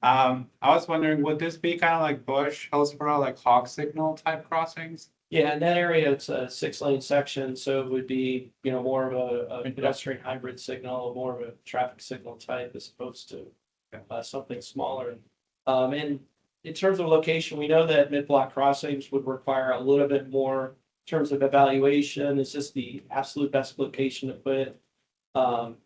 I was wondering, would this be kind of like Bush, Hillsborough, like hawk signal type crossings? Yeah, in that area, it's a 6-lane section, so it would be, more of a pedestrian hybrid signal, more of a traffic signal type as opposed to something smaller. And in terms of location, we know that mid-block crossings would require a little bit more in terms of evaluation. Is this the absolute best location to put it?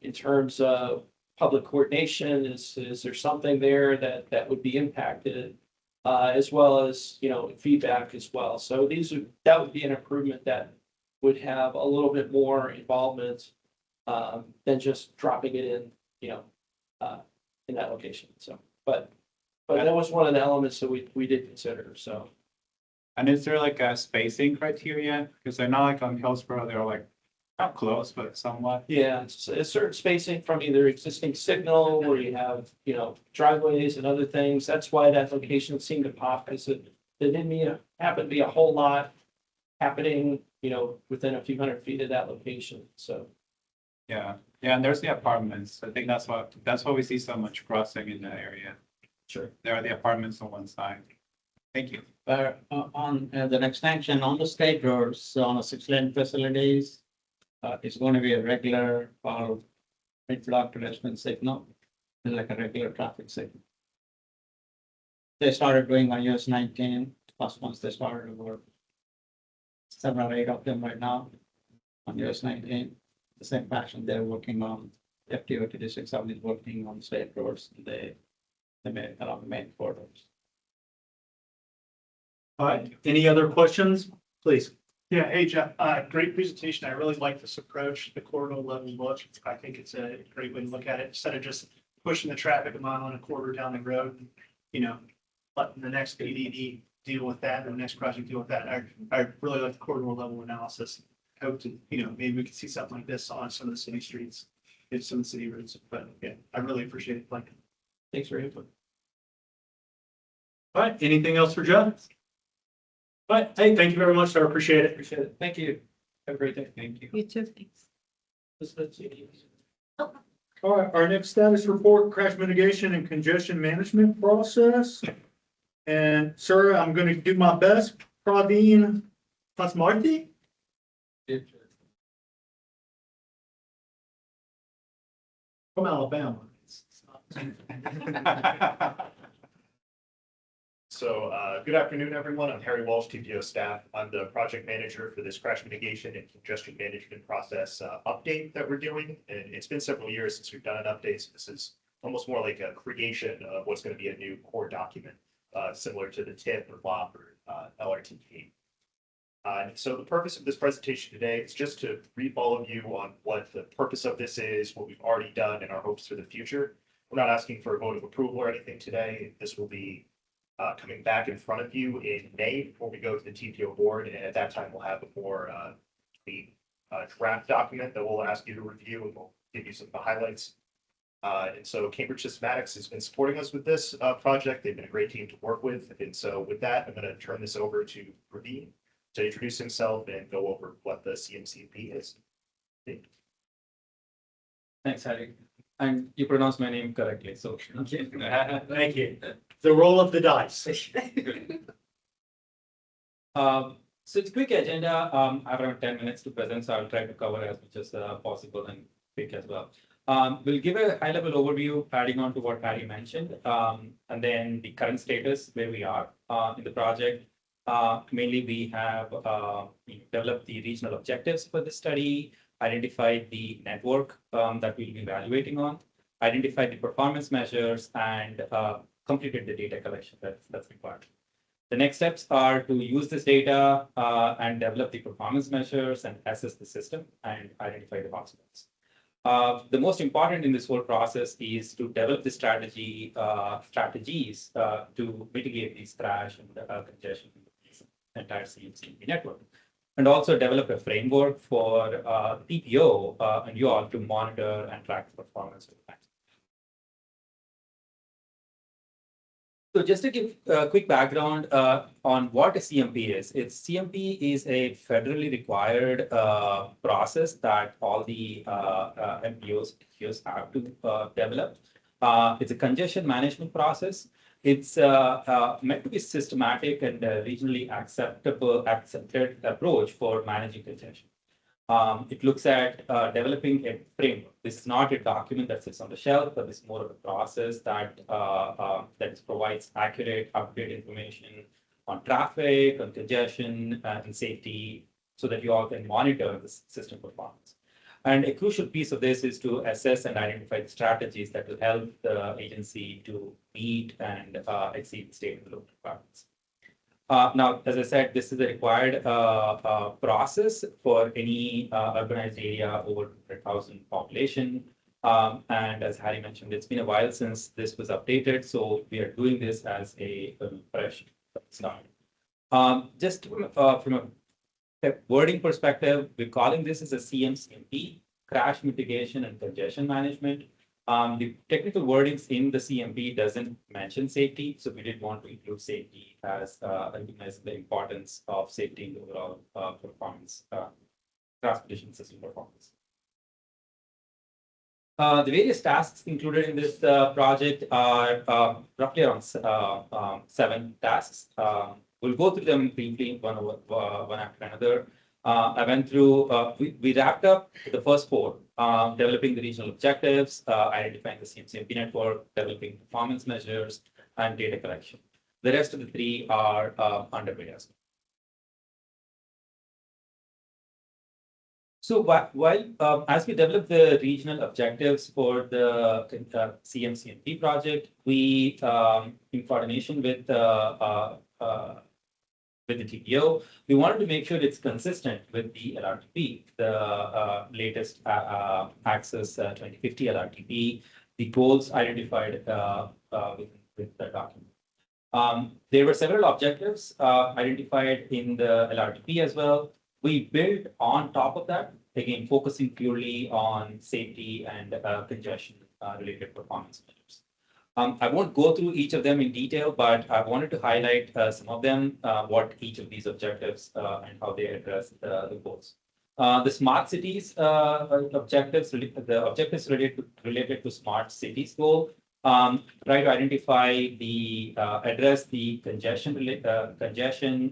In terms of, public coordination? Is there something there that would be impacted? As well as, feedback as well. So that would be an improvement that would have a little bit more involvement than just dropping it in, in that location. So, but that was one of the elements that we did consider, so. And is there like a spacing criteria? Because they're not like on Hillsborough, they're like not close, but somewhat. Yeah, it's a certain spacing from either existing signal where you have, driveways and other things. That's why that location seemed to pop, because it didn't happen to be a whole lot happening, within a few hundred feet of that location, so. Yeah, and there's the apartments. I think that's why we see so much crossing in that area. Sure. There are the apartments on one side. Thank you. On the extension on the state roads, on the 6-lane facilities, it's going to be a regular mid-block pedestrian signal, like a regular traffic signal. They started doing on US 19, plus once they started over 7 or 8 of them right now on US 19. The same fashion they're working on, FTO District 7 is working on state roads, they made along the main corridors. All right, any other questions, please? Yeah, hey Jeff, great presentation. I really like this approach, the corridor level look. I think it's a great way to look at it, instead of just pushing the traffic a mile and a quarter down the road, letting the next ADD deal with that, or the next project deal with that. I really like the corridor level analysis. Hope to, maybe we could see something like this on some of the city streets, and some of the city roads, but yeah, I really appreciate it, Blake. Thanks for your input. All right, anything else for Jeff? All right, hey, thank you very much, sir, appreciate it. Appreciate it. Thank you. Have a great day. Thank you. You too, thanks. All right, our next status report, crash mitigation and congestion management process. And sir, I'm gonna do my best. Praveen Pasmarty? From Alabama. So good afternoon, everyone. I'm Harry Walsh, TPO staff. I'm the project manager for this crash mitigation and congestion management process update that we're doing. And it's been several years since we've done an update. So this is almost more like a creation of what's going to be a new core document, similar to the TIP or LOP or LRTP. So the purpose of this presentation today is just to brief all of you on what the purpose of this is, what we've already done, and our hopes for the future. We're not asking for a vote of approval or anything today. This will be coming back in front of you in May before we go to the TPO board, and at that time we'll have a more draft document that we'll ask you to review, and we'll give you some of the highlights. And so Cambridge Systematics has been supporting us with this project. They've been a great team to work with, and so with that, I'm going to turn this over to Praveen to introduce himself and go over what the CMCP is. Thanks, Harry. And you pronounced my name correctly, so. Thank you. The roll of the dice. So it's a quick agenda. I have around 10 minutes to present, so I'll try to cover as much as possible and quick as well. We'll give a high-level overview, adding on to what Harry mentioned, and then the current status where we are in the project. Mainly, we have developed the regional objectives for the study, identified the network that we'll be evaluating on, identified the performance measures, and completed the data collection that's required. The next steps are to use this data and develop the performance measures and assess the system and identify the hotspots. The most important in this whole process is to develop the strategies to mitigate these crash and congestion in the entire CMCP network, and also develop a framework for TPO and you all to monitor and track the performance of the bank. So just to give a quick background on what a CMP is. CMP is a federally required process that all the MPOs have to develop. It's a congestion management process. It's meant to be systematic and regionally accepted approach for managing congestion. It looks at developing a framework. This is not a document that sits on the shelf, but it's more of a process that provides accurate, up-to-date information on traffic, on congestion, and safety, so that you all can monitor the system performance. And a crucial piece of this is to assess and identify the strategies that will help the agency to meet and exceed state and local requirements. Now, as I said, this is a required process for any urbanized area over 100,000 population. And as Harry mentioned, it's been a while since this was updated, so we are doing this as a fresh start. Just from a wording perspective, we're calling this as a CMCMP, crash mitigation and congestion management. The technical wordings in the CMP doesn't mention safety, so we did want to include safety as recognizing the importance of safety in the overall performance, transportation system performance. The various tasks included in this project are roughly around 7 tasks. We'll go through them briefly, one after another. I went through, we wrapped up the first 4, developing the regional objectives, identifying the CMCMP network, developing performance measures, and data collection. The rest of the 3 are underway as well. So while as we develop the regional objectives for the CMCMP project, we, in coordination with the TPO, we wanted to make sure it's consistent with the LRTP, the latest Access 2050 LRTP, the goals identified with the document. There were several objectives identified in the LRTP as well. We built on top of that, again, focusing purely on safety and congestion related performance measures. I won't go through each of them in detail, but I wanted to highlight some of them, what each of these objectives and how they address the goals. The smart cities objectives, the objectives related to smart cities goal, try to identify the address the congestion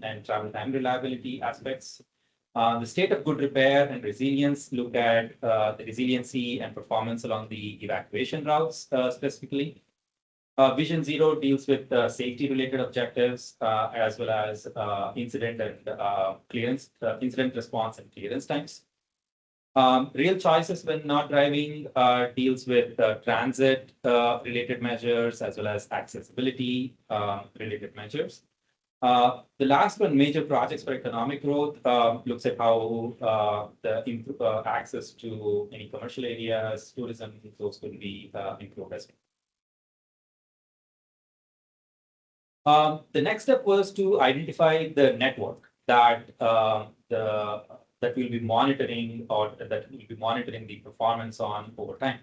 and travel time reliability aspects. The state of good repair and resilience look at the resiliency and performance along the evacuation routes specifically. Vision Zero deals with safety related objectives as well as incident and incident response and clearance times. Real choices when not driving deals with transit related measures as well as accessibility related measures. The last one, major projects for economic growth, looks at how the access to any commercial areas, tourism, those could be improved as well. The next step was to identify the network that that we'll be monitoring or that we'll be monitoring the performance on over time.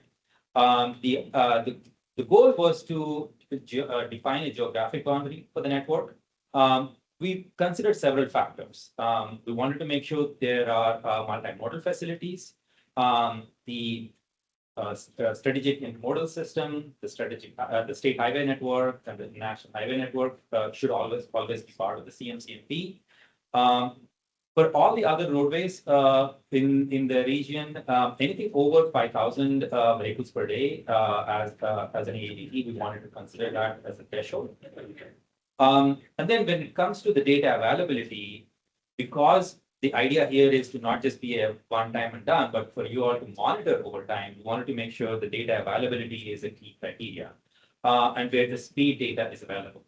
The goal was to define a geographic boundary for the network. We considered several factors. We wanted to make sure there are multimodal facilities, the strategic intermodal system, the state highway network, and the national highway network should always be part of the CMCMP. For all the other roadways in the region, anything over 5,000 vehicles per day as an AADT, we wanted to consider that as a threshold. And then when it comes to the data availability, because the idea here is to not just be a one time and done, but for you all to monitor over time, we wanted to make sure the data availability is a key criteria and where the speed data is available.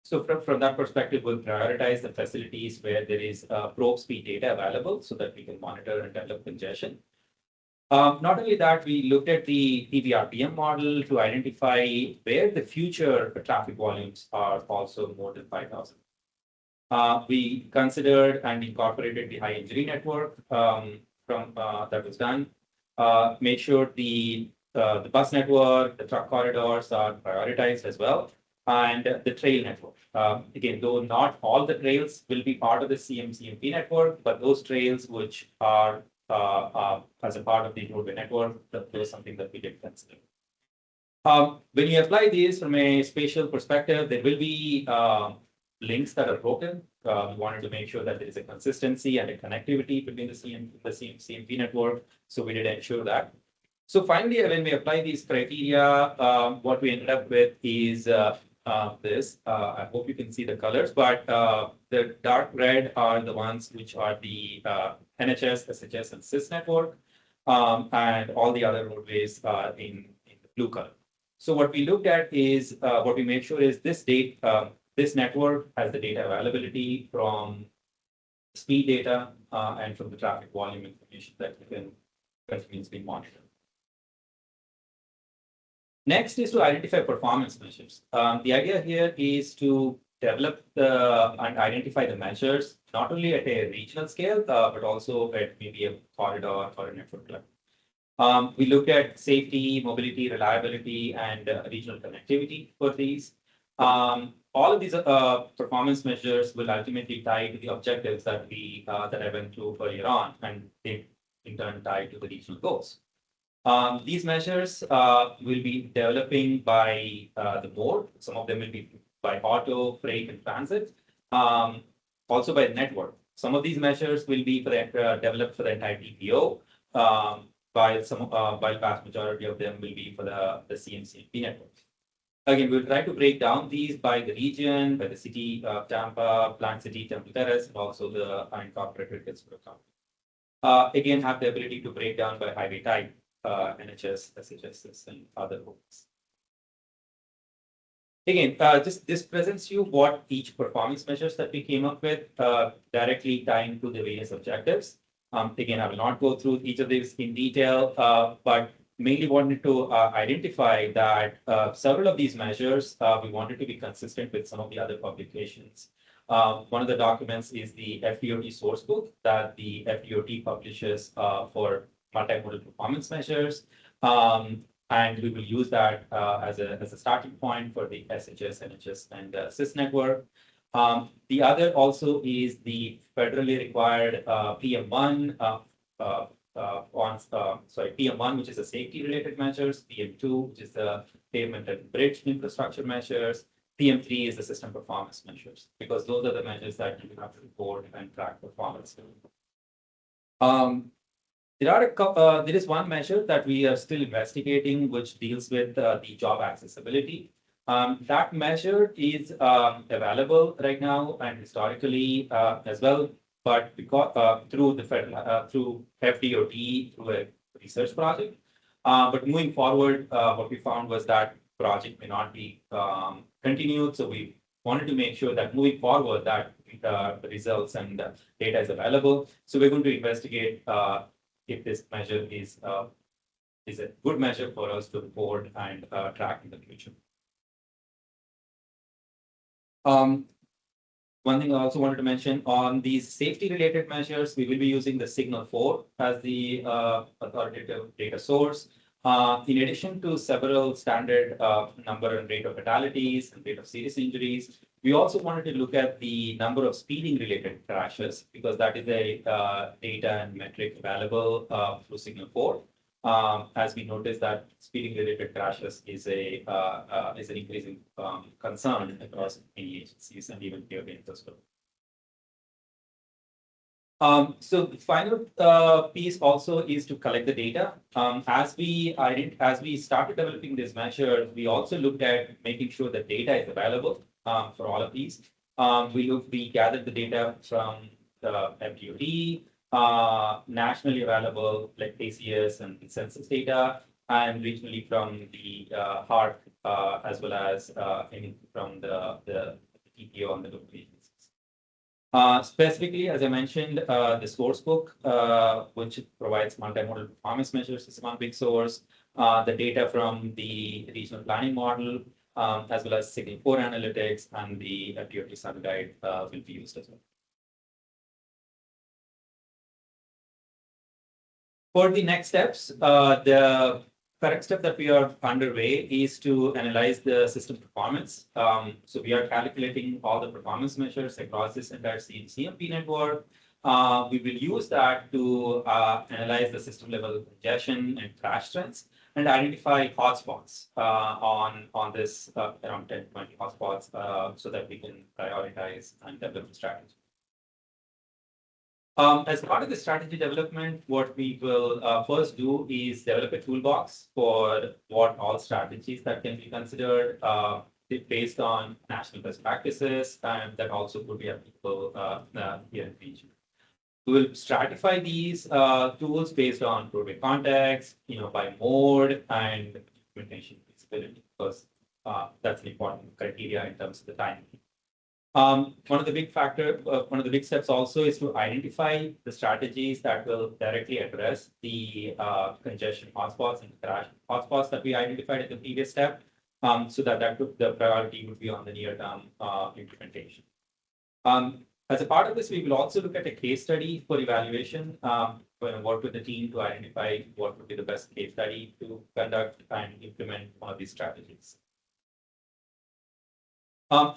So from that perspective, we'll prioritize the facilities where there is probe speed data available so that we can monitor and develop congestion. Not only that, we looked at the PVRPM model to identify where the future traffic volumes are also more than 5,000. We considered and incorporated the high injury network that was done. Made sure the bus network, the truck corridors are prioritized as well, and the trail network. Again, though not all the trails will be part of the CMCMP network, but those trails which are as a part of the roadway network, that was something that we did consider. When you apply these from a spatial perspective, there will be links that are broken. We wanted to make sure that there is a consistency and a connectivity between the CMCMP network, so we did ensure that. So finally, when we apply these criteria, what we ended up with is this. I hope you can see the colors, but the dark red are the ones which are the NHS, SHS, and CIS network, and all the other roadways are in the blue color. So what we looked at is what we made sure is this network has the data availability from speed data and from the traffic volume information that you can continuously monitor. Next is to identify performance measures. The idea here is to develop and identify the measures, not only at a regional scale, but also at maybe a corridor or a network level. We looked at safety, mobility, reliability, and regional connectivity for these. All of these performance measures will ultimately tie to the objectives that I went through earlier on, and they in turn tie to the regional goals. These measures will be developing by the mode. Some of them will be by auto, freight, and transit. Also by network. Some of these measures will be for developed for the entire TPO, while vast majority of them will be for the CMCMP network. Again, we'll try to break down these by the region, by the city of Tampa, Plant City, Temple Terrace, and also the unincorporated Hillsborough County. Again, have the ability to break down by highway type, NHS, SHS, and other roads. Again, this presents you what each performance measures that we came up with directly tying to the various objectives. Again, I will not go through each of these in detail, but mainly wanted to identify that several of these measures we wanted to be consistent with some of the other publications. One of the documents is the FDOT source book that the FDOT publishes for multimodal performance measures. And we will use that as a starting point for the SHS, NHS, and CIS network. The other also is the federally required PM1, PM1, which is the safety related measures, PM2, which is the pavement and bridge infrastructure measures, PM3 is the system performance measures, because those are the measures that you have to report and track performance. There is one measure that we are still investigating, which deals with the job accessibility. That measure is available right now and historically as well, but because through the through FDOT through a research project. But moving forward, what we found was that project may not be continued. So we wanted to make sure that moving forward that the results and data is available. So we're going to investigate if this measure is a good measure for us to report and track in the future. One thing I also wanted to mention on these safety related measures, we will be using the Signal 4 as the authoritative data source. In addition to several standard number and rate of fatalities and rate of serious injuries, we also wanted to look at the number of speeding related crashes, because that is a data and metric available through Signal 4. As we noticed that speeding related crashes is an increasing concern across many agencies and even here in as well. So the final piece also is to collect the data. As we started developing this measure, we also looked at making sure that data is available for all of these. We gathered the data from the FDOT, nationally available like ACS and census data, and regionally from the HART as well as from the TPO and the local agencies. Specifically, as I mentioned, the source book, which provides multimodal performance measures, is one big source. The data from the regional planning model, as well as Signal 4 analytics and the FDOT Sun Guide will be used as well. For the next steps, the correct step that we are underway is to analyze the system performance. So we are calculating all the performance measures across this entire CMP network. We will use that to analyze the system level congestion and crash trends and identify hotspots on this around 10 to 20 hotspots so that we can prioritize and develop a strategy. As part of the strategy development, what we will first do is develop a toolbox for what all strategies that can be considered based on national best practices, and that also could be applicable here in region. We will stratify these tools based on roadway context, by mode and implementation feasibility, because that's an important criteria in terms of the timing. One of the big steps also is to identify the strategies that will directly address the congestion hotspots and crash hotspots that we identified in the previous step, so the priority would be on the near-term implementation. As a part of this, we will also look at a case study for evaluation. Work with the team to identify what would be the best case study to conduct and implement one of these strategies.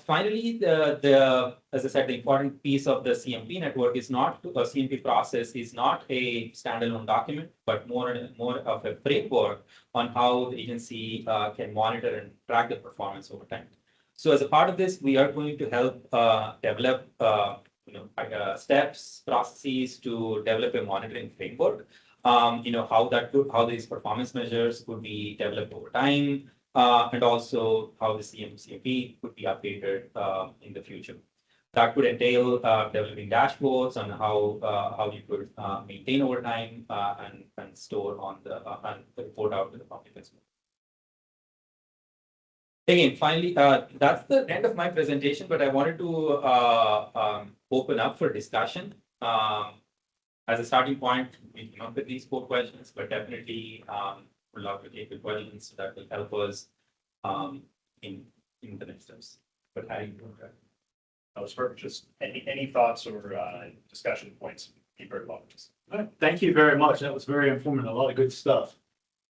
Finally, as I said, the important piece of the CMP network is not a CMP process is not a standalone document, but more of a framework on how the agency can monitor and track the performance over time. So as a part of this, we are going to help develop steps, processes to develop a monitoring framework. How these performance measures could be developed over time, and also how the CMP could be updated in the future. That could entail developing dashboards on how you could maintain over time and store on and report out to the public as well. Again, finally, that's the end of my presentation, but I wanted to open up for discussion. As a starting point, we came up with these 4 questions, but definitely would love to take the questions that will help us in the next steps. But how do you do that? That was perfect. Just any thoughts or discussion points, be very welcome. All right, thank you very much. That was very informative. A lot of good stuff.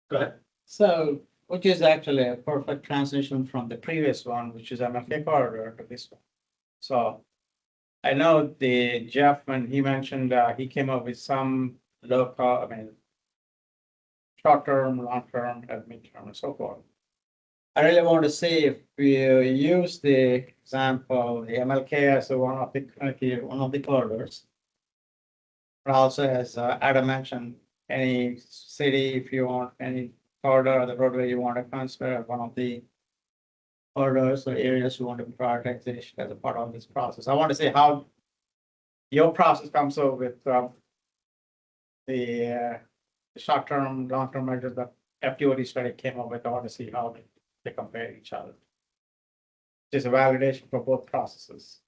Go ahead. So, which is actually a perfect transition from the previous one, which is MFA corridor, to this one. So I know Jeff, when he mentioned he came up with some short-term, long-term, and mid-term, and so forth. I really want to see if we use the example, the MLK as one of the corridors. But also, as Adam mentioned, any city, if you want any corridor or the roadway you want to consider as one of the corridors or areas you want to prioritize as a part of this process. I want to see how your process comes up with the short-term, long-term measures that FTOD study came up with. I want to see how they compare each other. It's a validation for both processes.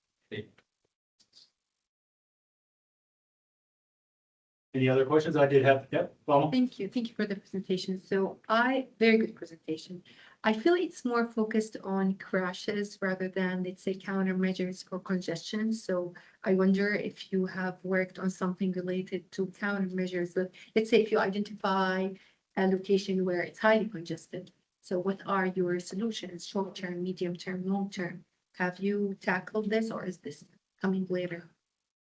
Any other questions? I did have, yep. Well, Thank you for the presentation. So very good presentation. I feel it's more focused on crashes rather than, let's say, countermeasures for congestion. So I wonder if you have worked on something related to countermeasures. Let's say if you identify a location where it's highly congested. So what are your solutions, short term, medium term, long term? Have you tackled this, or is this coming later?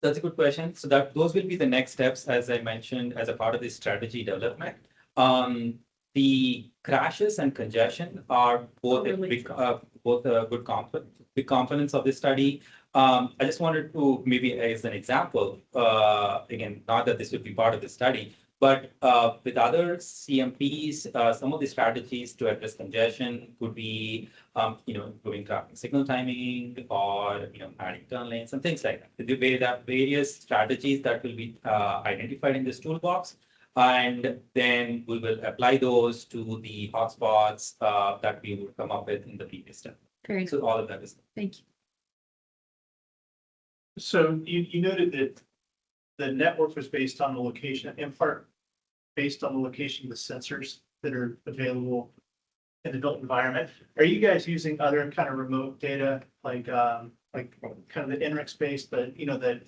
That's a good question. So those will be the next steps, as I mentioned, as a part of this strategy development. The crashes and congestion are both big components of this study. I just wanted to maybe as an example, again, not that this would be part of the study, but with other CMPs, some of the strategies to address congestion could be, improving traffic signal timing or, adding turn lanes and things like that. There are various strategies that will be identified in this toolbox, and then we will apply those to the hotspots that we would come up with in the previous step. Very So all of that is. Thank you. So you noted that the network was based on the location, in part based on the location of the sensors that are available in the built environment. Are you guys using other kind of remote data, like kind of the INRIX based, the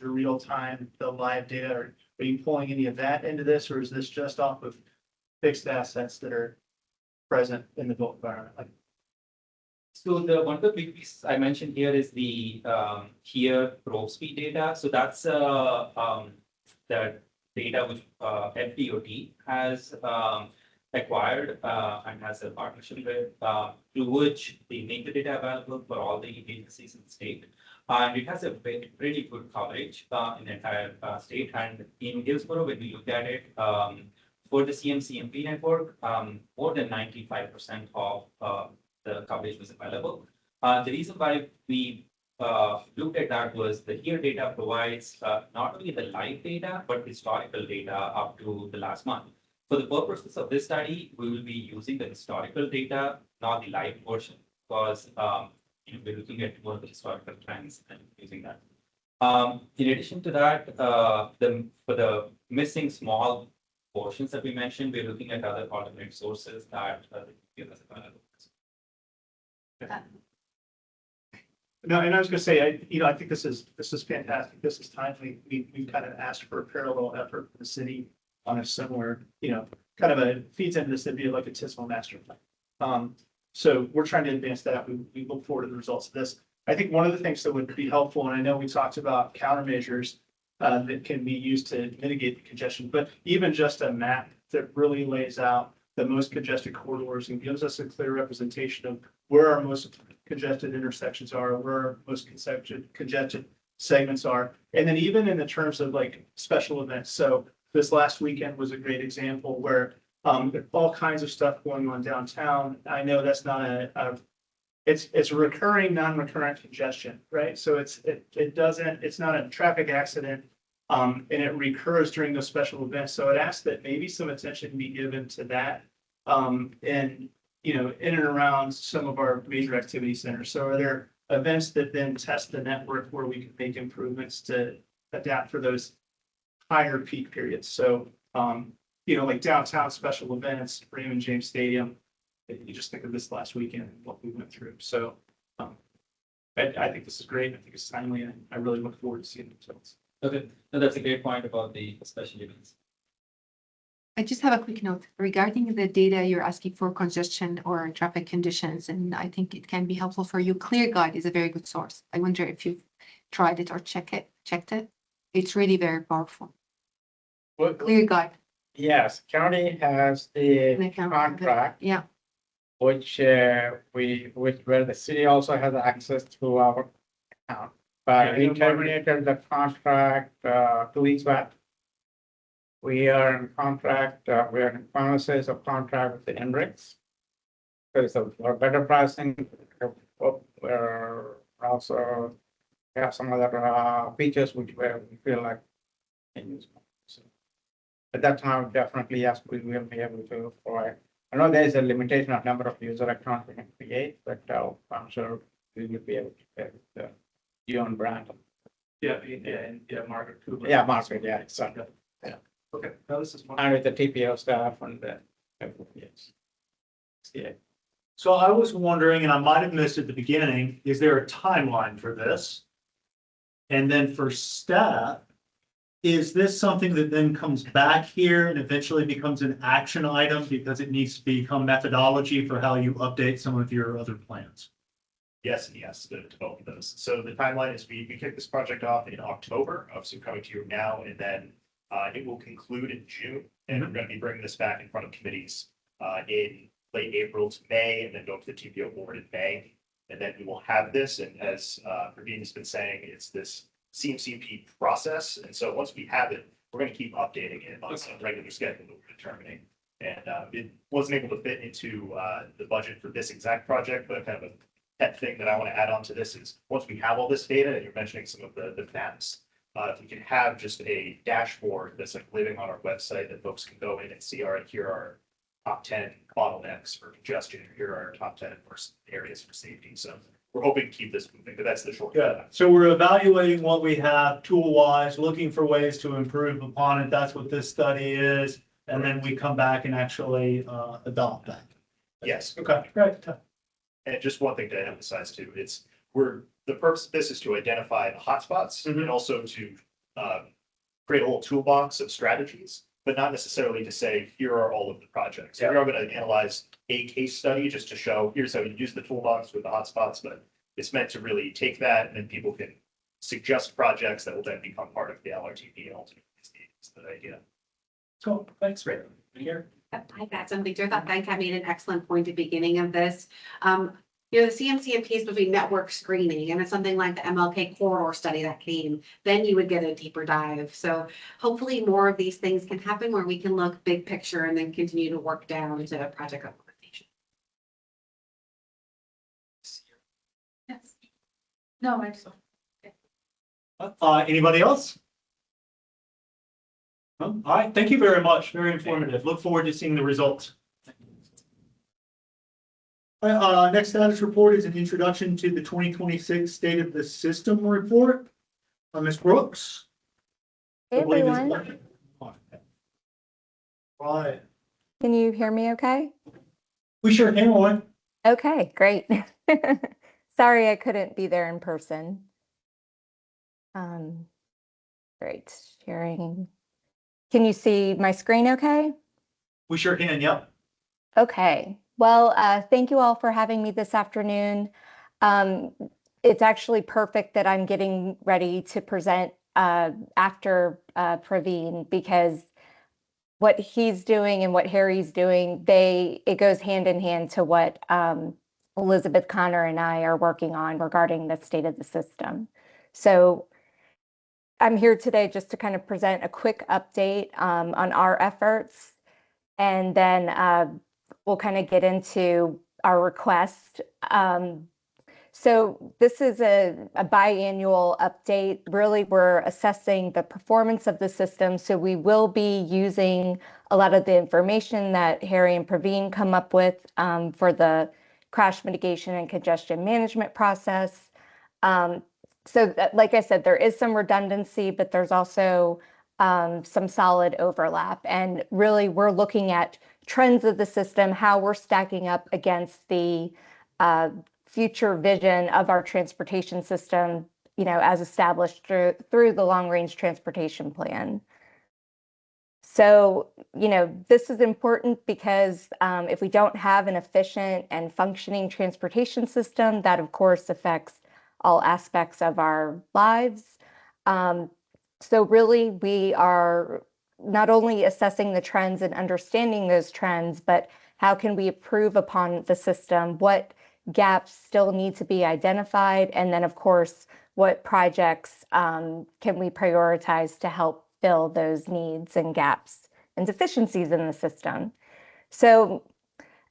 real time, the live data? Or are you pulling any of that into this, or is this just off of fixed assets that are present in the built environment? So one of the big pieces I mentioned here is the here probe speed data. So that's the data which FDOT has acquired and has a partnership with, through which they make the data available for all the agencies in the state. And it has a pretty good coverage in the entire state. And in Hillsborough, when we looked at it, for the CMP network, more than 95% of the coverage was available. The reason why we looked at that was the here data provides not only the live data, but historical data up to the last month. For the purposes of this study, we will be using the historical data, not the live version, because we're looking at more of the historical trends and using that. In addition to that, for the missing small portions that we mentioned, we're looking at other alternate sources that give us available. No, and I was gonna say, I think this is fantastic. This is timely. We kind of asked for a parallel effort for the city on a similar, kind of a feeds into this, it'd be like a TISMO master plan. So we're trying to advance that. We look forward to the results of this. I think one of the things that would be helpful, and I know we talked about countermeasures that can be used to mitigate the congestion, but even just a map that really lays out the most congested corridors and gives us a clear representation of where our most congested intersections are, where our most congested segments are. And then even in the terms of like special events. So this last weekend was a great example where there's all kinds of stuff going on downtown. I know that's not it's a recurring, non-recurrent congestion, right? So it's not a traffic accident, and it recurs during those special events. So it asks that maybe some attention be given to that, and in and around some of our major activity centers. So are there events that then test the network where we can make improvements to adapt for those higher peak periods? So like downtown special events, Raymond James Stadium. You just think of this last weekend and what we went through. So I think this is great. I think it's timely, and I really look forward to seeing the results. Okay, no, that's a great point about the special events. I just have a quick note regarding the data you're asking for congestion or traffic conditions, and I think it can be helpful for you. ClearGuide is a very good source. I wonder if you've tried it or checked it. It's really very powerful. What- ClearGuide. Yes, county has the contract, Yeah. which where the city also has access to our account. But we terminated the contract 2 weeks back. We are in contract, we are in promises of contract with the Hendricks. Because of for better pricing, we're also have some other features which we feel like can use more. So at that time, definitely, yes, we will be able to provide. I know there is a limitation of number of user accounts we can create, but I'm sure we will be able to get the Gion brand. Yeah, Margaret Kubler. Yeah, Margaret, yeah, exactly. Yeah. Okay. No, this is fun. And with the TPO staff and the, yes. Yeah. So I was wondering, and I might have missed at the beginning, is there a timeline for this? And then for staff, is this something that then comes back here and eventually becomes an action item because it needs to become methodology for how you update some of your other plans? Yes, and yes, to both of those. So the timeline is we kick this project off in October, obviously coming to you now, and then it will conclude in June. And we're going to be bringing this back in front of committees in late April to May, and then go to the TPO board in May. And then we will have this, and as Praveen has been saying, it's this CMCP process. And so once we have it, we're going to keep updating it on some regular schedule that we're determining. And it wasn't able to fit into the budget for this exact project, but kind of a pet thing that I want to add on to this is once we have all this data, and you're mentioning some of the maps, if we can have just a dashboard that's like living on our website that folks can go in and see, all right, here are top 10 bottlenecks for congestion, here are our top 10 worst areas for safety. So we're hoping to keep this moving, but that's the short. Good. So we're evaluating what we have tool-wise, looking for ways to improve upon it. That's what this study is. And then we come back and actually adopt that. Yes. Okay, great. And just one thing to emphasize too, the purpose of this is to identify the hotspots and also to create a little toolbox of strategies, but not necessarily to say, here are all of the projects. We are going to analyze a case study just to show, here's how you use the toolbox with the hotspots, but it's meant to really take that and then people can suggest projects that will then become part of the LRTP and ultimately is the idea. Cool, thanks, Ray. Here. I've got something to that. Venkat made an excellent point at the beginning of this. The CMCMP is supposed to be network screening, and it's something like the MLK corridor study that came, then you would get a deeper dive. So hopefully more of these things can happen where we can look big picture and then continue to work down to project implementation. No, I just. Anybody else? All right, thank you very much. Very informative. Look forward to seeing the results. Next status report is an introduction to the 2026 State of the System report. Ms. Brooks. Hey, I believe it's- everyone. Right. Can you hear me okay? We sure can, Lauren. Okay, great. Sorry I couldn't be there in person. Great, sharing. Can you see my screen okay? We sure can, yep. Okay, well, thank you all for having me this afternoon. It's actually perfect that I'm getting ready to present after Praveen, because what he's doing and what Harry's doing, it goes hand in hand to what Elizabeth Connor and I are working on regarding the state of the system. So I'm here today just to kind of present a quick update on our efforts, and then we'll kind of get into our request. So this is a biannual update. Really, we're assessing the performance of the system. So we will be using a lot of the information that Harry and Praveen come up with for the crash mitigation and congestion management process. Like I said, there is some redundancy, but there's also some solid overlap. And really, we're looking at trends of the system, how we're stacking up against the future vision of our transportation system, as established through the long-range transportation plan. So, this is important because if we don't have an efficient and functioning transportation system, that of course affects all aspects of our lives. So really, we are not only assessing the trends and understanding those trends, but how can we improve upon the system? What gaps still need to be identified? And then, of course, what projects can we prioritize to help fill those needs and gaps and deficiencies in the system? So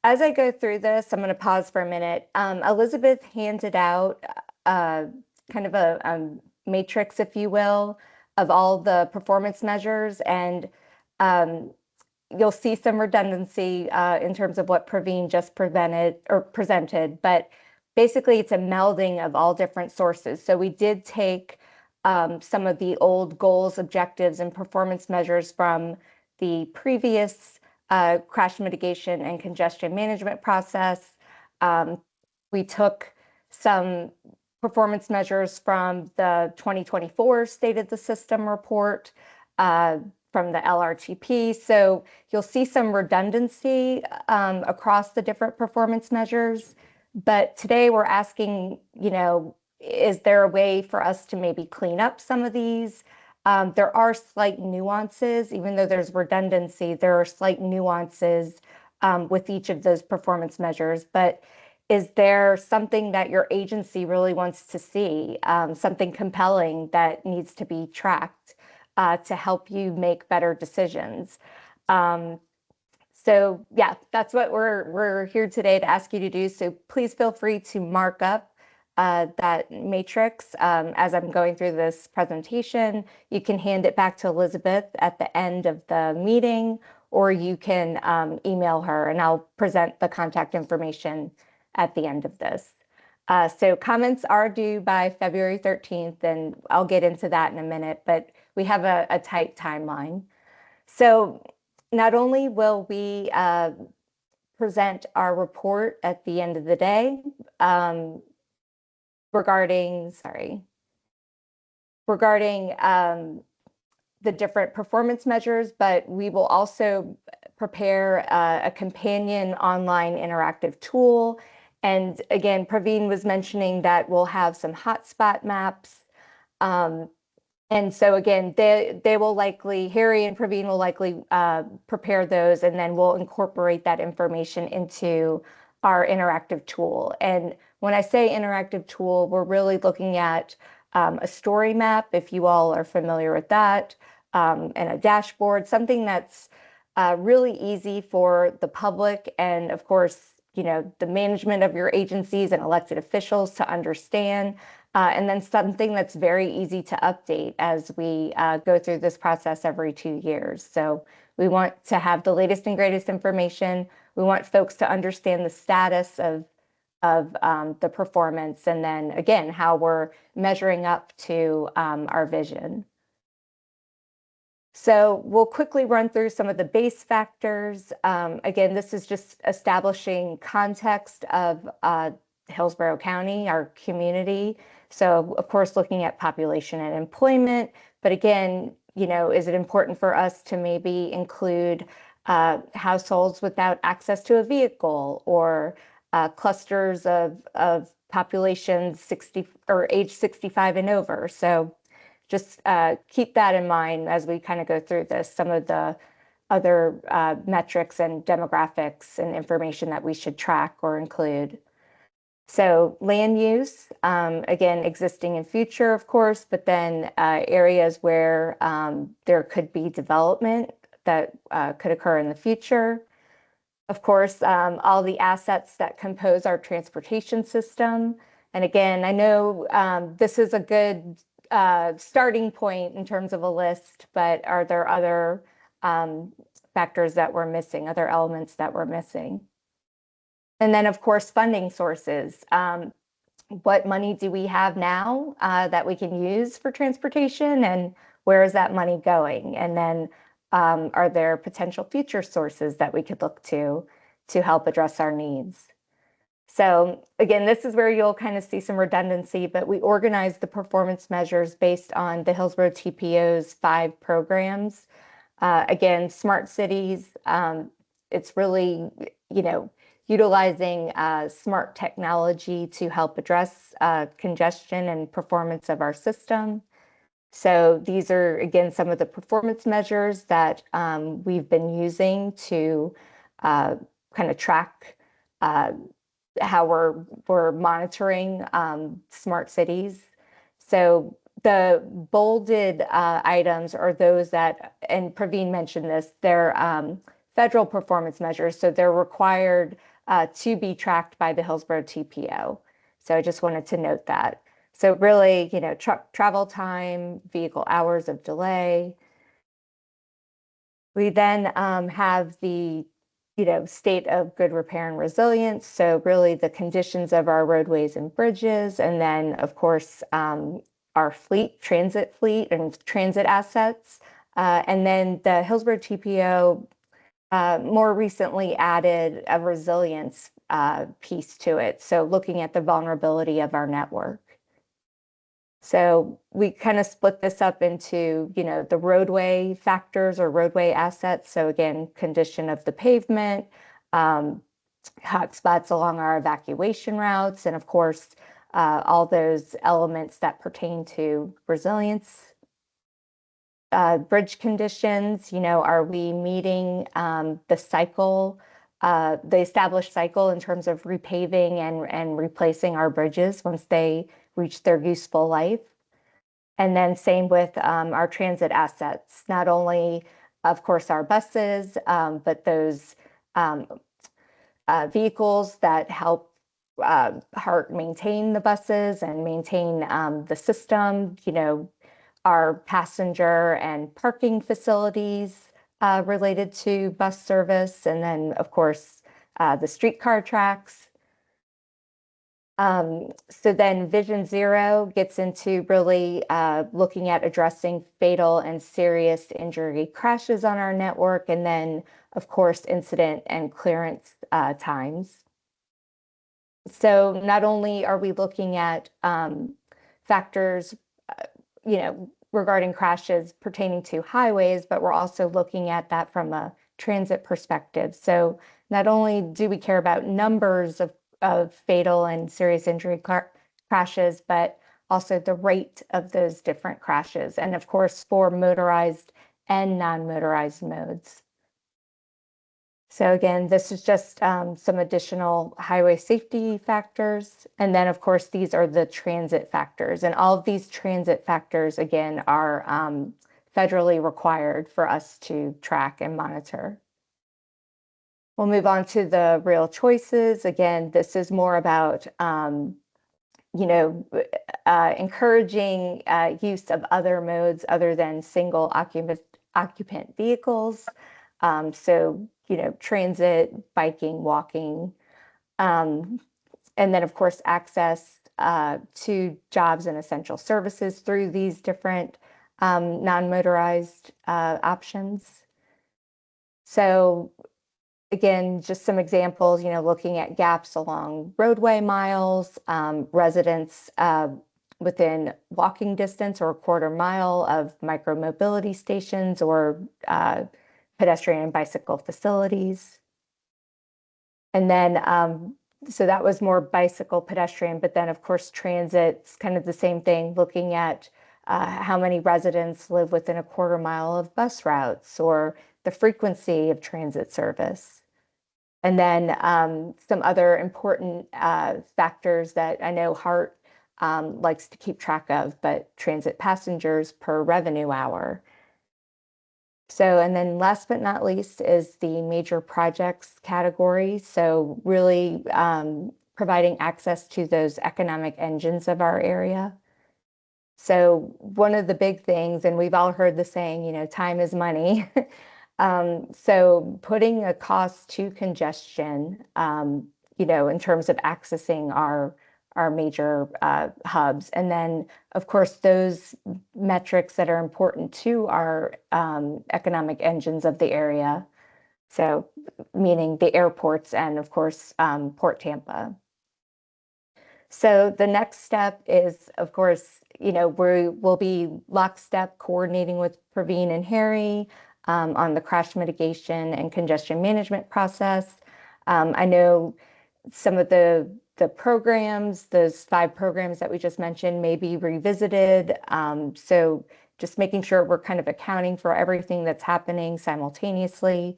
as I go through this, I'm going to pause for a minute. Elizabeth handed out kind of a matrix, if you will, of all the performance measures, and you'll see some redundancy in terms of what Praveen just presented, but basically it's a melding of all different sources. So we did take some of the old goals, objectives, and performance measures from the previous crash mitigation and congestion management process. We took some performance measures from the 2024 State of the System report, from the LRTP. So you'll see some redundancy across the different performance measures. But today we're asking, is there a way for us to maybe clean up some of these? There are slight nuances, even though there's redundancy, there are slight nuances with each of those performance measures. But is there something that your agency really wants to see, something compelling that needs to be tracked to help you make better decisions? So yeah, that's what we're here today to ask you to do. So please feel free to mark up that matrix as I'm going through this presentation. You can hand it back to Elizabeth at the end of the meeting, or you can email her, and I'll present the contact information at the end of this. So comments are due by February 13th, and I'll get into that in a minute, but we have a tight timeline. So not only will we present our report at the end of the day regarding the different performance measures, but we will also prepare a companion online interactive tool. And again, Praveen was mentioning that we'll have some hotspot maps. And so again, they will likely, Harry and Praveen will likely prepare those, and then we'll incorporate that information into our interactive tool. And when I say interactive tool, we're really looking at a story map, if you all are familiar with that, and a dashboard, something that's really easy for the public and, of course, the management of your agencies and elected officials to understand. And then something that's very easy to update as we go through this process every 2 years. So we want to have the latest and greatest information. We want folks to understand the status of the performance, and then again, how we're measuring up to our vision. So we'll quickly run through some of the base factors. Again, this is just establishing context of Hillsborough County, our community. So of course, looking at population and employment, but again, you know, is it important for us to maybe include households without access to a vehicle, or clusters of population 60 or age 65 and over? So just keep that in mind as we kind of go through this, some of the other metrics and demographics and information that we should track or include. So land use, again, existing and future, of course, but then areas where there could be development that could occur in the future. Of course, all the assets that compose our transportation system. And again, I know this is a good starting point in terms of a list, but are there other factors that we're missing, other elements that we're missing? And then, of course, funding sources. What money do we have now that we can use for transportation, and where is that money going? And then are there potential future sources that we could look to help address our needs? So again, this is where you'll kind of see some redundancy, but we organize the performance measures based on the Hillsborough TPO's 5 programs. Again, smart cities, it's really, you know, utilizing smart technology to help address congestion and performance of our system. So these are, again, some of the performance measures that we've been using to kind of track how we're monitoring smart cities. So the bolded items are those that, and Praveen mentioned this, they're federal performance measures, so they're required to be tracked by the Hillsborough TPO. So I just wanted to note that. So really, you know, travel time, vehicle hours of delay. We then have the, you know, state of good repair and resilience. So really the conditions of our roadways and bridges. And then of course, our transit fleet and transit assets. And then the Hillsborough TPO more recently added a resilience piece to it. So looking at the vulnerability of our network. So we kind of split this up into, you know, the roadway factors or roadway assets. So again, condition of the pavement, hotspots along our evacuation routes, and of course, all those elements that pertain to resilience. Bridge conditions, you know, are we meeting the cycle, the established cycle in terms of repaving and replacing our bridges once they reach their useful life? And then same with our transit assets, not only, of course, our buses, but those vehicles that help maintain the buses and maintain the system, you know, our passenger and parking facilities related to bus service, and then, of course, the streetcar tracks. So then Vision Zero gets into really looking at addressing fatal and serious injury crashes on our network, and then, of course, incident and clearance times. So not only are we looking at factors, you know, regarding crashes pertaining to highways, but we're also looking at that from a transit perspective. So not only do we care about numbers of fatal and serious injury crashes, but also the rate of those different crashes. And of course, for motorized and non-motorized modes. So again, this is just some additional highway safety factors. And then of course, these are the transit factors. And all of these transit factors, again, are federally required for us to track and monitor. We'll move on to the real choices. Again, this is more about you know, encouraging use of other modes other than single occupant vehicles. So, you know, transit, biking, walking, and then of course access to jobs and essential services through these different non-motorized options. So again, just some examples, you know, looking at gaps along roadway miles, residents within walking distance or a quarter mile of micromobility stations or pedestrian and bicycle facilities. And then, so that was more bicycle pedestrian, but then of course, transit's kind of the same thing, looking at how many residents live within a quarter mile of bus routes or the frequency of transit service. And then some other important factors that I know Hart likes to keep track of, but transit passengers per revenue hour. So, and then last but not least is the major projects category. So really providing access to those economic engines of our area. So one of the big things, and we've all heard the saying, you know, time is money. So putting a cost to congestion, you know, in terms of accessing our major hubs. And then, of course, those metrics that are important to our economic engines of the area. So meaning the airports and, of course, Port Tampa. So the next step is, of course, you know, we will be lockstep coordinating with Praveen and Harry on the crash mitigation and congestion management process. I know some of the programs, those 5 programs that we just mentioned, may be revisited. So just making sure we're kind of accounting for everything that's happening simultaneously.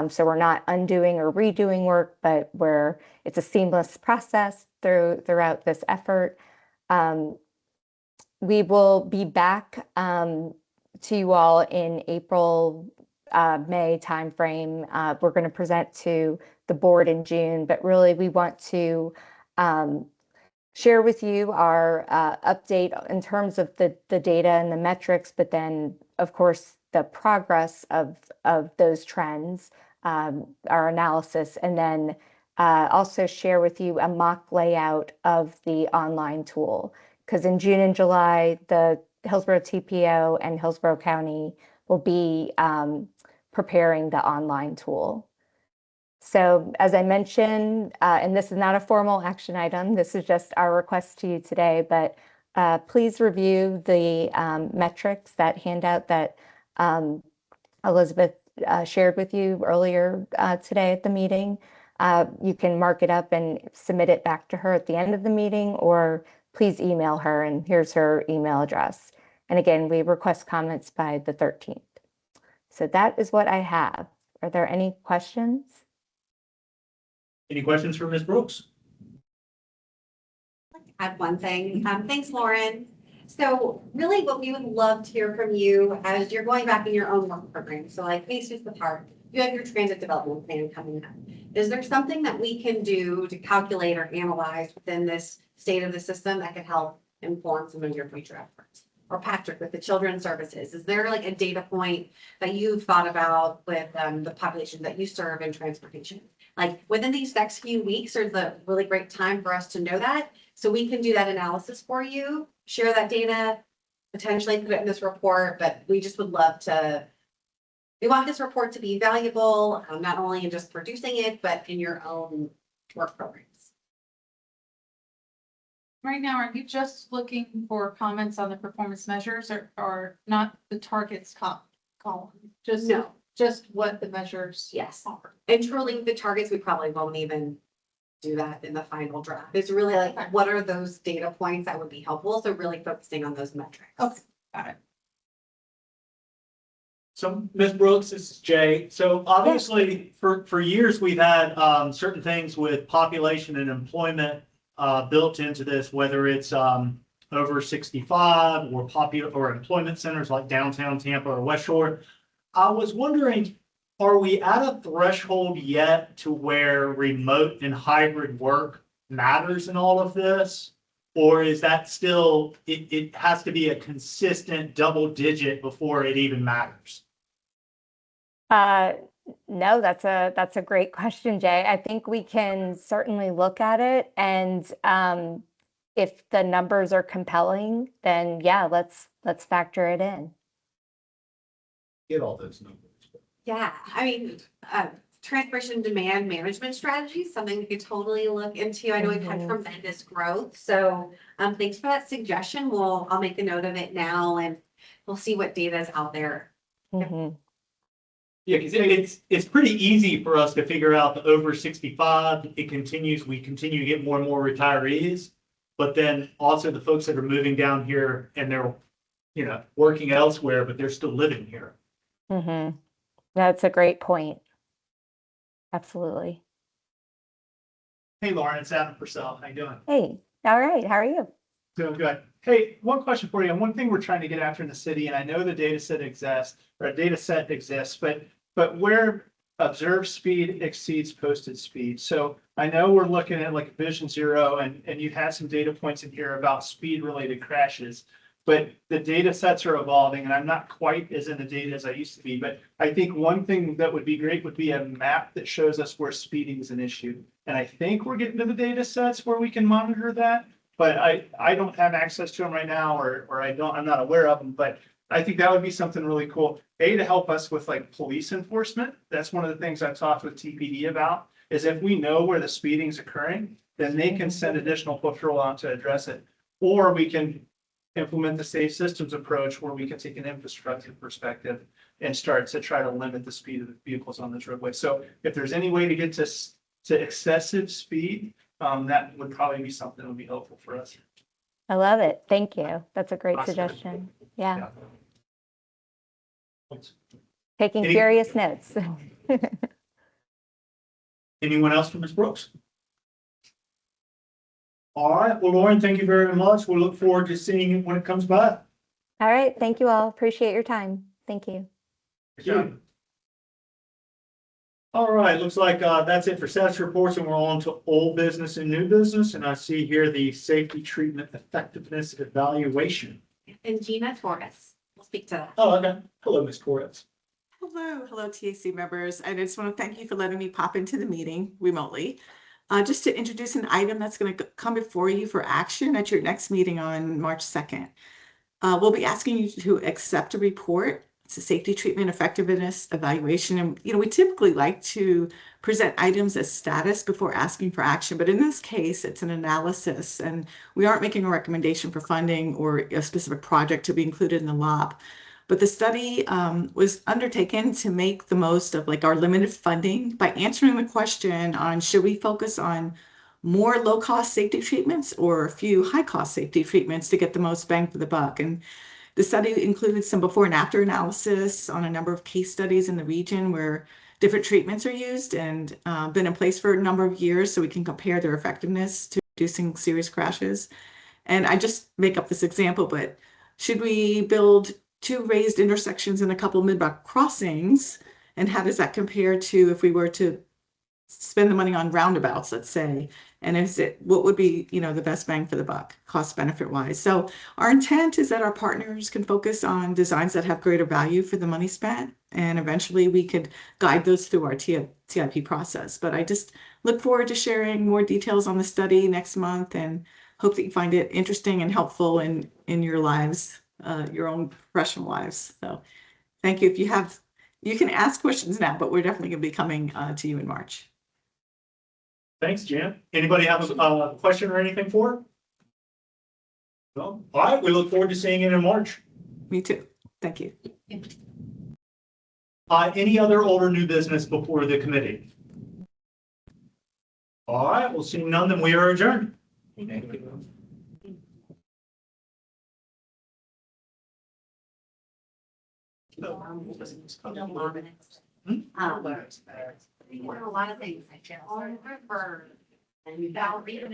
So we're not undoing or redoing work, but where it's a seamless process throughout this effort. We will be back to you all in April, May timeframe. We're going to present to the board in June, but really we want to share with you our update in terms of the data and the metrics, but then of course the progress of those trends, our analysis, and then also share with you a mock layout of the online tool. Because in June and July, the Hillsborough TPO and Hillsborough County will be preparing the online tool. So as I mentioned, and this is not a formal action item, this is just our request to you today, but please review the metrics, that handout that Elizabeth shared with you earlier today at the meeting. You can mark it up and submit it back to her at the end of the meeting, or please email her, and here's her email address. And again, we request comments by the 13th. So that is what I have. Are there any questions? Any questions for Ms. Brooks? I have one thing. Thanks, Lauren. So really what we would love to hear from you as you're going back in your own work program. So like Faces the Park, you have your transit development plan coming up. Is there something that we can do to calculate or analyze within this state of the system that could help inform some of your future efforts? Or Patrick, with the children's services, is there like a data point that you've thought about with the population that you serve in transportation? Like within these next few weeks is a really great time for us to know that. So we can do that analysis for you, share that data, potentially put it in this report, but we just would love to, we want this report to be valuable, not only in just producing it, but in your own work programs. Right now, are you just looking for comments on the performance measures or not the targets column? Just, No. Just what the measures? Yes. And truly the targets, we probably won't even do that in the final draft. It's really like, what are those data points that would be helpful? So really focusing on those metrics. Okay, got it. So Ms. Brooks, this is Jay. So obviously for years, we've had certain things with population and employment built into this, whether it's over 65 or employment centers like downtown Tampa or West Shore. I was wondering, are we at a threshold yet to where remote and hybrid work matters in all of this? Or is that still, it has to be a consistent double digit before it even matters? No, that's a great question, Jay. I think we can certainly look at it, and if the numbers are compelling, then yeah, let's factor it in. Get all those numbers. Yeah, I mean, transportation demand management strategy is something we could totally look into. I know we've had tremendous growth, so thanks for that suggestion. I'll make a note of it now, and we'll see what data is out there. Mm-hmm. Yeah, because it's pretty easy for us to figure out the over 65. We continue to get more and more retirees, but then also the folks that are moving down here and they're, working elsewhere, but they're still living here. Mm-hmm. That's a great point. Absolutely. Hey, Lauren, it's Adam Purcell. How you doing? Hey, all right. How are you? Doing good. Hey, one question for you. And one thing we're trying to get after in the city, and I know the data set exists, but where observed speed exceeds posted speed. So I know we're looking at like Vision Zero, and you had some data points in here about speed related crashes. But the data sets are evolving, and I'm not quite as in the data as I used to be. But I think one thing that would be great would be a map that shows us where speeding is an issue. And I think we're getting to the data sets where we can monitor that. But I don't have access to them right now, or I'm not aware of them. But I think that would be something really cool. To help us with like police enforcement. That's one of the things I've talked with TPD about, is if we know where the speeding is occurring, then they can send additional patrol out to address it. Or we can implement the safe systems approach where we can take an infrastructure perspective and start to try to limit the speed of the vehicles on this roadway. So if there's any way to get to excessive speed, that would probably be something that would be helpful for us. I love it. Thank you. That's a great Awesome. suggestion. Yeah. Yeah. Taking Any- furious notes. Anyone else from Ms. Brooks? All right. Well, Lauren, thank you very much. We'll look forward to seeing it when it comes by. All right. Thank you all. Appreciate your time. Thank you. All right, looks like that's it for status reports, and we're on to old business and new business. And I see here the safety treatment effectiveness evaluation. And Gina Torres will speak to that. Oh, okay. Hello, Ms. Torres. Hello, TAC members. I just want to thank you for letting me pop into the meeting remotely. Just to introduce an item that's going to come before you for action at your next meeting on March 2nd. We'll be asking you to accept a report. It's a safety treatment effectiveness evaluation. And, we typically like to present items as status before asking for action. But in this case, it's an analysis, and we aren't making a recommendation for funding or a specific project to be included in the LOB. But the study was undertaken to make the most of our limited funding by answering the question on should we focus on more low-cost safety treatments or a few high-cost safety treatments to get the most bang for the buck. And the study included some before and after analysis on a number of case studies in the region where different treatments are used and been in place for a number of years, so we can compare their effectiveness to reducing serious crashes. And I just make up this example, but should we build 2 raised intersections and a couple mid-block crossings? And how does that compare to if we were to spend the money on roundabouts, let's say? And what would be, the best bang for the buck, cost benefit wise? So our intent is that our partners can focus on designs that have greater value for the money spent. And eventually we could guide those through our TIP process. But I just look forward to sharing more details on the study next month, and hope that you find it interesting and helpful in your lives, your own professional lives. So thank you. You can ask questions now, but we're definitely going to be coming to you in March. Thanks, Jan. Anybody have a question or anything for her? No? All right, we look forward to seeing it in March. Me too. Thank you. Any other old or new business before the committee? All right, we'll see none, then we are adjourned. Thank you. A lot of things. I just river and Valerie,